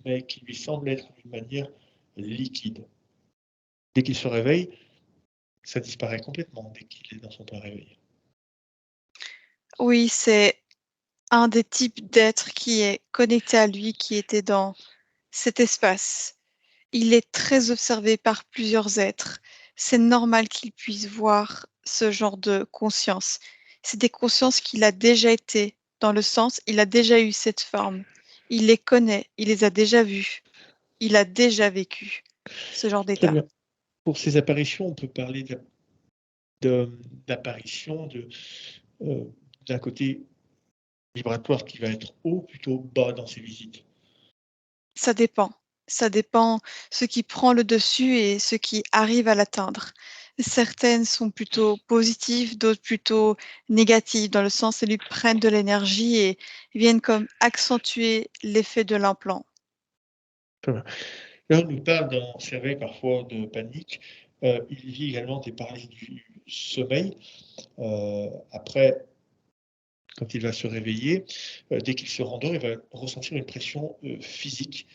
mais qui lui semble être d'une manière liquide. Dès qu'il se réveille, ça disparaît complètement dès qu'il est dans son plein réveil. Oui, c'est un des types d'êtres qui est connecté à lui, qui était dans cet espace. Il est très observé par plusieurs êtres. C'est normal qu'il puisse voir ce genre de conscience. C'est des consciences qu'il a déjà été, dans le sens, il a déjà eu cette forme. Il les connaît, il les a déjà vues, il a déjà vécu ce genre Très d'état. bien. Pour ces apparitions, on peut parler d'apparition d'un côté vibratoire qui va être haut, plutôt bas dans ses visites. Ça dépend. Ça dépend ce qui prend le dessus et ce qui arrive à l'atteindre. Certaines sont plutôt positives, d'autres plutôt négatives, dans le sens elles lui prennent de l'énergie et viennent comme accentuer l'effet de l'implant. Très bien. Là, on nous parle dans ses réveils parfois de panique. Il vit également des paralysies du sommeil. Après, quand il va se réveiller, dès qu'il se rendort, il va ressentir une pression physique.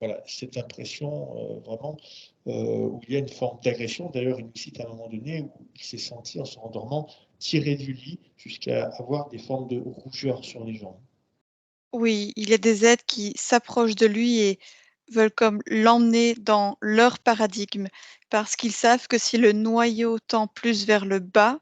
Voilà, cette impression vraiment où il y a une forme d'agression. D'ailleurs, il nous cite à un moment donné où il s'est senti en se rendormant tiré du lit jusqu'à avoir des formes de rougeur sur les jambes. Oui, il y a des êtres qui s'approchent de lui et veulent comme l'emmener dans leur paradigme, parce qu'ils savent que si le noyau tend plus vers le bas,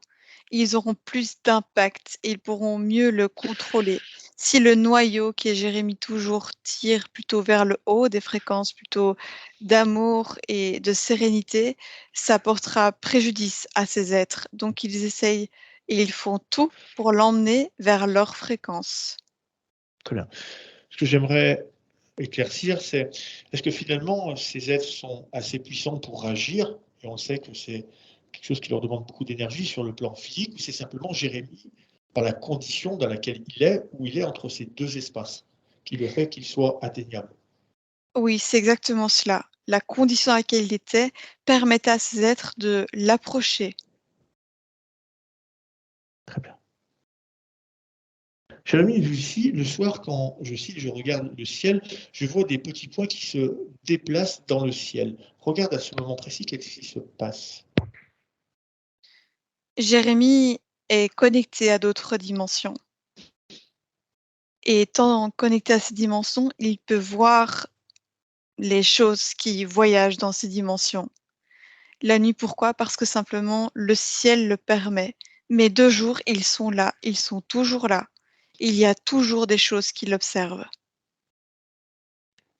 ils auront plus d'impact et ils pourront mieux le contrôler. Si le noyau, qui est Jérémie toujours, tire plutôt vers le haut, des fréquences plutôt d'amour et de sérénité, ça portera préjudice à ces êtres. Donc ils essayent et ils font tout pour l'emmener vers leur fréquence. Très bien. Ce que j'aimerais éclaircir, c'est est-ce que finalement ces êtres sont assez puissants pour agir, et on sait que c'est quelque chose qui leur demande beaucoup d'énergie sur le plan physique, ou c'est simplement Jérémie, par la condition dans laquelle il est, où il est entre ces deux espaces, qui le fait qu'il soit atteignable. Oui, c'est exactement cela. La condition à laquelle il était permettait à ces êtres de l'approcher. Très bien. Jérémie dit ici, le soir, quand je cite, je regarde le ciel, je vois des petits points qui se déplacent dans le ciel. Regarde à ce moment précis qu'est-ce qui se passe. Jérémie est connecté à d'autres dimensions. Et étant connecté à ces dimensions, il peut voir les choses qui voyagent dans ces dimensions. La nuit, pourquoi? Parce que simplement le ciel le permet. Mais de jour, ils sont là, ils sont toujours là. Il y a toujours des choses qui l'observent.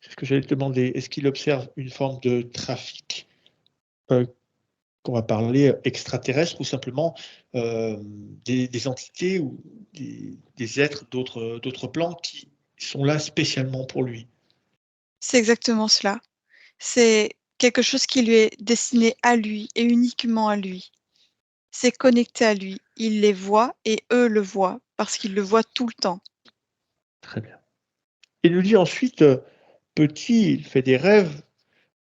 C'est ce que j'allais te demander. Est-ce qu'il observe une forme de trafic euh, qu'on va parler extraterrestre ou simplement des entités ou des êtres d'autres plans qui sont là spécialement pour lui? C'est exactement cela. C'est quelque chose qui lui est destiné à lui et uniquement à lui. C'est connecté à lui. Il les voit et eux le voient parce qu'ils le voient tout le temps. Très bien. Il nous dit ensuite, petit, il fait des rêves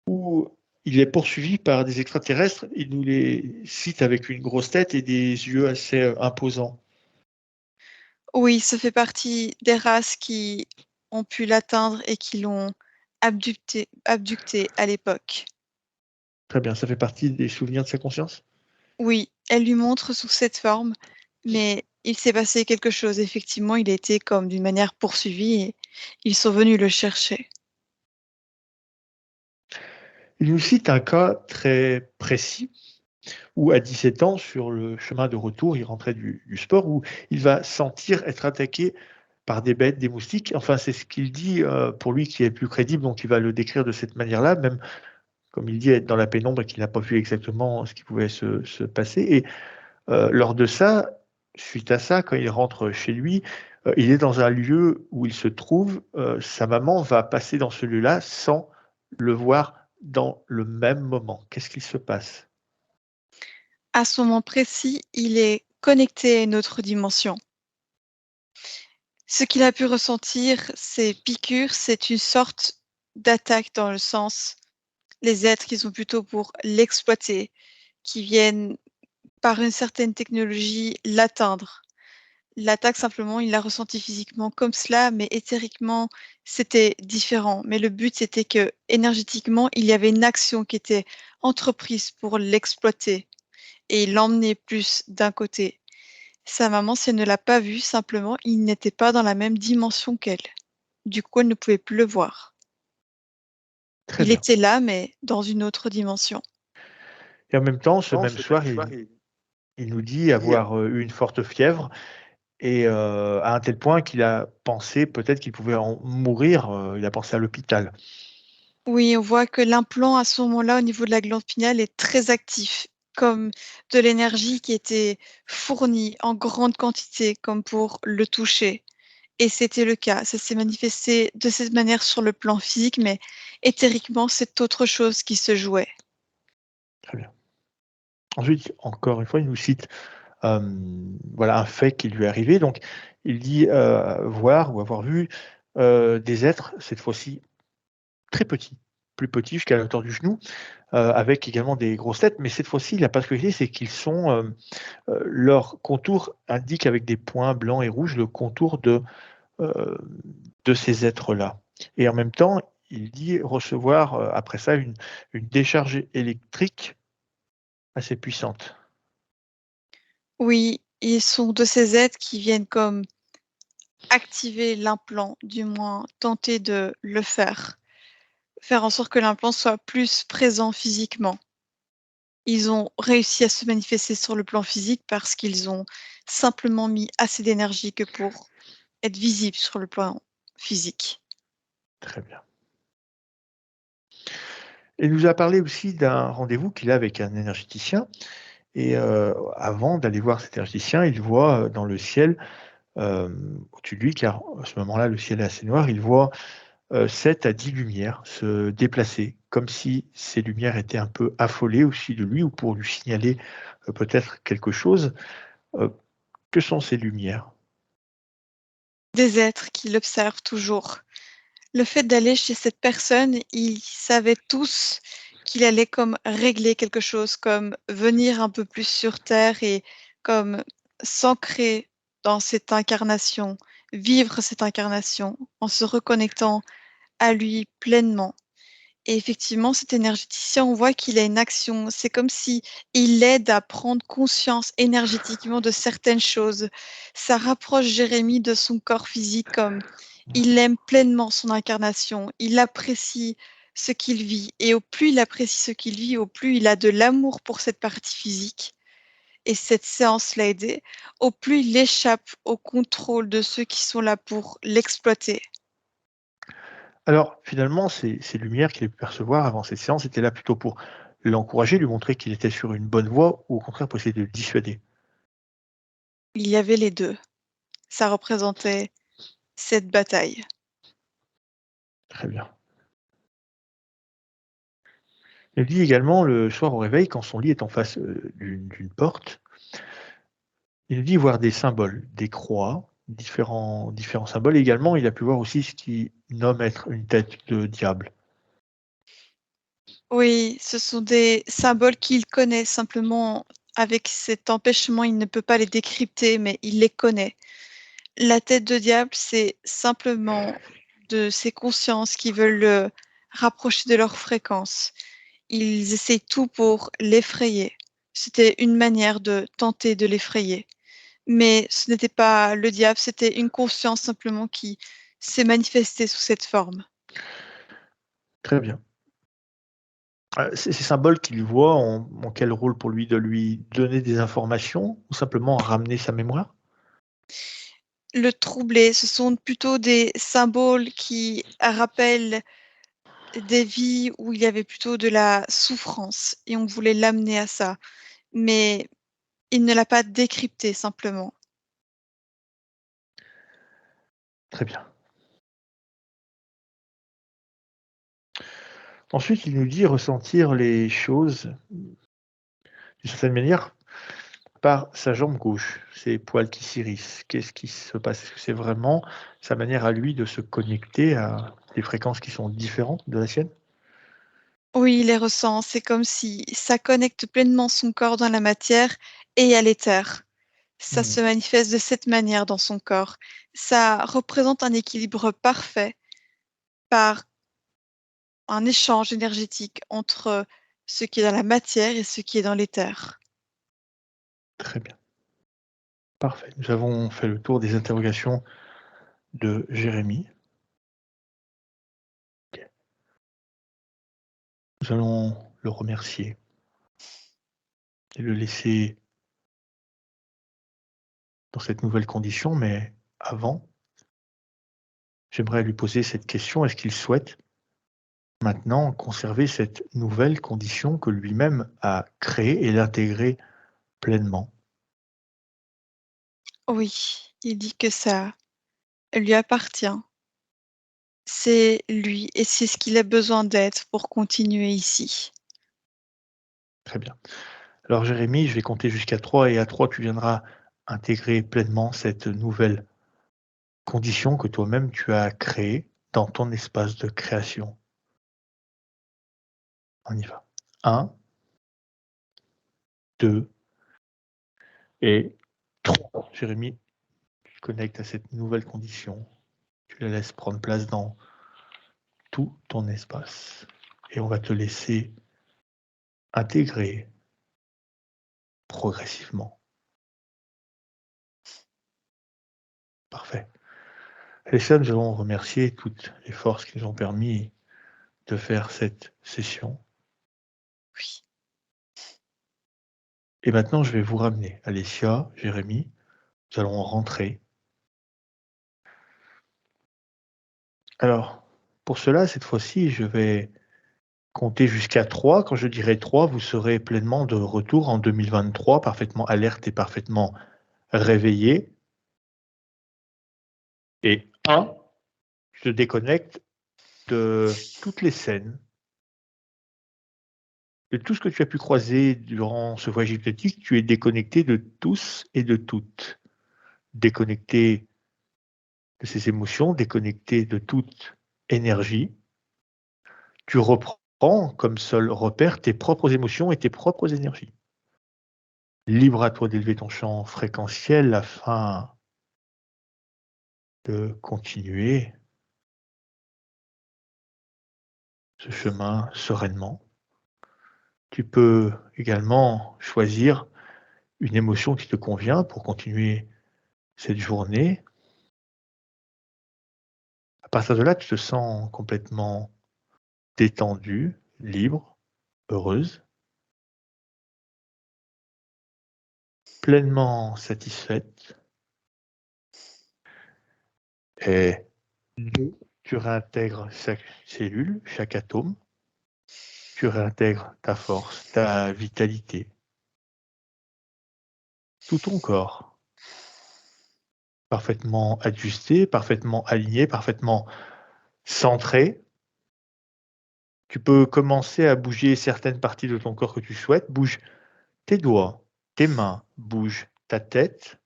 où il est poursuivi par des extraterrestres. Il nous les cite avec une grosse tête et des yeux assez imposants. Oui, ça fait partie des races qui ont pu l'atteindre et qui l'ont abducté à l'époque. Très bien, ça fait partie des souvenirs de sa conscience? Oui, elle lui montre sous cette forme, mais il s'est passé quelque chose. Effectivement, il a été comme d'une manière poursuivi et ils sont venus le chercher. Il nous cite un cas très précis où à 17 ans, sur le chemin de retour, il rentrait du sport, où il va sentir être attaqué par des bêtes, des moustiques. Enfin, c'est ce qu'il dit pour lui qui est plus crédible, donc il va le décrire de cette manière-là, même comme il dit être dans la pénombre et qu'il n'a pas vu exactement ce qui pouvait se passer. Et lors de ça, suite à ça, quand il rentre chez lui, il est dans un lieu où il se trouve, sa maman va passer dans ce lieu-là sans le voir dans le même moment. Qu'est-ce qu'il se passe? À ce moment précis, il est connecté à une autre dimension. Ce qu'il a pu ressentir, ces piqûres, c'est une sorte d'attaque dans le sens, les êtres qui sont plutôt pour l'exploiter, qui viennent par une certaine technologie l'atteindre. L'attaque simplement, il l'a ressenti physiquement comme cela, mais éthériquement, c'était différent. Mais le but, c'était que énergétiquement, il y avait une action qui était entreprise pour l'exploiter et l'emmener plus d'un côté. Sa maman, si elle ne l'a pas vu, simplement, il n'était pas dans la même dimension qu'elle. Du coup, elle ne pouvait plus le voir. Très Il bien. était là, mais dans une autre dimension. Et en même temps, ce même soir, il nous dit avoir, eu une forte fièvre et à un tel point qu'il a pensé peut-être qu'il pouvait en mourir, il a pensé à l'hôpital. Oui, on voit que l'implant, à ce moment-là, au niveau de la glande pinéale, est très actif, comme de l'énergie qui était fournie en grande quantité, comme pour le toucher. Et c'était le cas. Ça s'est manifesté de cette manière sur le plan physique, mais éthériquement, c'est autre chose qui se jouait. Très bien. Ensuite, encore une fois, il nous cite, voilà un fait qui lui est arrivé. Donc il dit, voir ou avoir vu, des êtres, cette fois-ci très petits, plus petits jusqu'à la hauteur du genou, avec également des grosses têtes. Mais cette fois-ci, la particularité, c'est qu'ils sont, leur contour indique avec des points blancs et rouges le contour heu, de ces êtres-là. Et en même temps, il dit recevoir, après ça, une décharge électrique assez puissante. Oui, ils sont de ces êtres qui viennent comme activer l'implant, du moins tenter de le faire. Faire en sorte que l'implant soit plus présent physiquement. Ils ont réussi à se manifester sur le plan physique parce qu'ils ont simplement mis assez d'énergie que pour être visibles sur le plan physique. Très bien. Il nous a parlé aussi d'un rendez-vous qu'il a avec un énergéticien et avant d'aller voir cet énergéticien, il voit, dans le ciel, au-dessus de lui, car à ce moment-là, le ciel est assez noir, il voit, 7 à 10 lumières se déplacer, comme si ces lumières étaient un peu affolées au-dessus de lui ou pour lui signaler, peut-être quelque chose. Heu, que sont ces lumières? Des êtres qui l'observent toujours. Le fait d'aller chez cette personne, ils savaient tous qu'il allait comme régler quelque chose, comme venir un peu plus sur terre et comme s'ancrer dans cette incarnation, vivre cette incarnation en se reconnectant à lui pleinement. Et effectivement, cet énergéticien, on voit qu'il a une action. C'est comme si il aide à prendre conscience énergétiquement de certaines choses. Ça rapproche Jérémie de son corps physique comme il aime pleinement son incarnation. Il apprécie ce qu'il vit. Et au plus il apprécie ce qu'il vit, au plus il a de l'amour pour cette partie physique. Et cette séance l'a aidé, au plus il échappe au contrôle de ceux qui sont là pour l'exploiter. Alors, finalement, ces lumières qu'il a pu percevoir avant cette séance étaient là plutôt pour l'encourager, lui montrer qu'il était sur une bonne voie ou au contraire pour essayer de le dissuader? Il y avait les deux. Ça représentait cette bataille. Très bien. Il dit également le soir au réveil, quand son lit est en face, d'une porte, il dit voir des symboles, des croix, différents symboles. Également, il a pu voir aussi ce qu'il nomme être une tête de diable. Oui, ce sont des symboles qu'il connaît, simplement avec cet empêchement, il ne peut pas les décrypter, mais il les connaît. La tête de diable, c'est simplement de ces consciences qui veulent le rapprocher de leur fréquence. Ils essayent tout pour l'effrayer. C'était une manière de tenter de l'effrayer. Mais ce n'était pas le diable, c'était une conscience simplement qui s'est manifestée sous cette forme. Très bien. Ces symboles qu'il voit ont quel rôle pour lui? De lui donner des informations ou simplement ramener sa mémoire? Le troubler, ce sont plutôt des symboles qui rappellent des vies où il y avait plutôt de la souffrance et on voulait l'amener à ça. Mais il ne l'a pas décrypté simplement. Très bien. Ensuite, il nous dit ressentir les choses d'une certaine manière par sa jambe gauche, ses poils qui s'irrissent. Qu'est-ce qui se passe? Est-ce que c'est vraiment sa manière à lui de se connecter à des fréquences qui sont différentes de la sienne? Oui, il les ressent. C'est comme si ça connecte pleinement son corps dans la matière et à l'éther. Ça Mmh, se manifeste de cette manière dans son corps. Ça représente un équilibre parfait par un échange énergétique entre ce qui est dans la matière et ce qui est dans l'éther. très bien, parfait. Nous avons fait le tour des interrogations de Jérémie. OK. Nous allons le remercier et le laisser dans cette nouvelle condition, mais avant, j'aimerais lui poser cette question: est-ce qu'il souhaite maintenant conserver cette nouvelle condition que lui-même a créée et l'intégrer pleinement? Oui, il dit que ça lui appartient. C'est lui et c'est ce qu'il a besoin d'être pour continuer ici. Très bien. Alors Jérémie, je vais compter jusqu'à 3 et à 3, tu viendras intégrer pleinement cette nouvelle condition que toi-même tu as créée dans ton espace de création. On y va. 1, 2 et 3. Jérémie, tu te connectes à cette nouvelle condition. Tu la laisses prendre place dans tout ton espace. Et on va te laisser intégrer progressivement. Parfait. Et ça, nous allons remercier toutes les forces qui nous ont permis de faire cette session. Oui. Et maintenant, je vais vous ramener, Alessia, Jérémie, nous allons rentrer. Alors, pour cela, cette fois-ci, je vais compter jusqu'à 3. Quand je dirai 3, vous serez pleinement de retour en 2023, parfaitement alerte et parfaitement réveillé. Et 1, je te déconnecte de toutes les scènes, de tout ce que tu as pu croiser durant ce voyage hypnotique. Tu es déconnecté de tous et de toutes. Déconnecté de ces émotions, déconnecté de toute énergie. Tu reprends comme seul repère tes propres émotions et tes propres énergies. Libre à toi d'élever ton champ fréquentiel afin de continuer ce chemin sereinement. Tu peux également choisir une émotion qui te convient pour continuer cette journée. À partir de là, tu te sens complètement détendue, libre, heureuse, pleinement satisfaite et 2, tu réintègres chaque cellule, chaque atome, tu réintègres ta force, ta vitalité, tout ton corps, parfaitement ajusté, parfaitement aligné, parfaitement centré. Tu peux commencer à bouger certaines parties de ton corps que tu souhaites. Bouge tes doigts, tes mains, bouge ta tête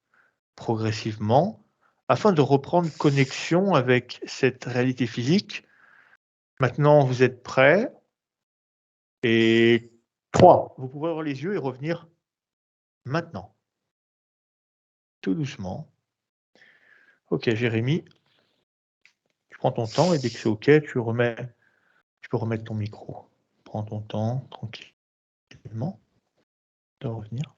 progressivement afin de reprendre connexion avec cette réalité physique. Maintenant, vous êtes prêts et 3, vous pouvez ouvrir les yeux et revenir maintenant, tout doucement. OK, Jérémie, tu prends ton temps et dès que c'est OK, tu peux remettre ton micro. Prends ton temps tranquillement de revenir.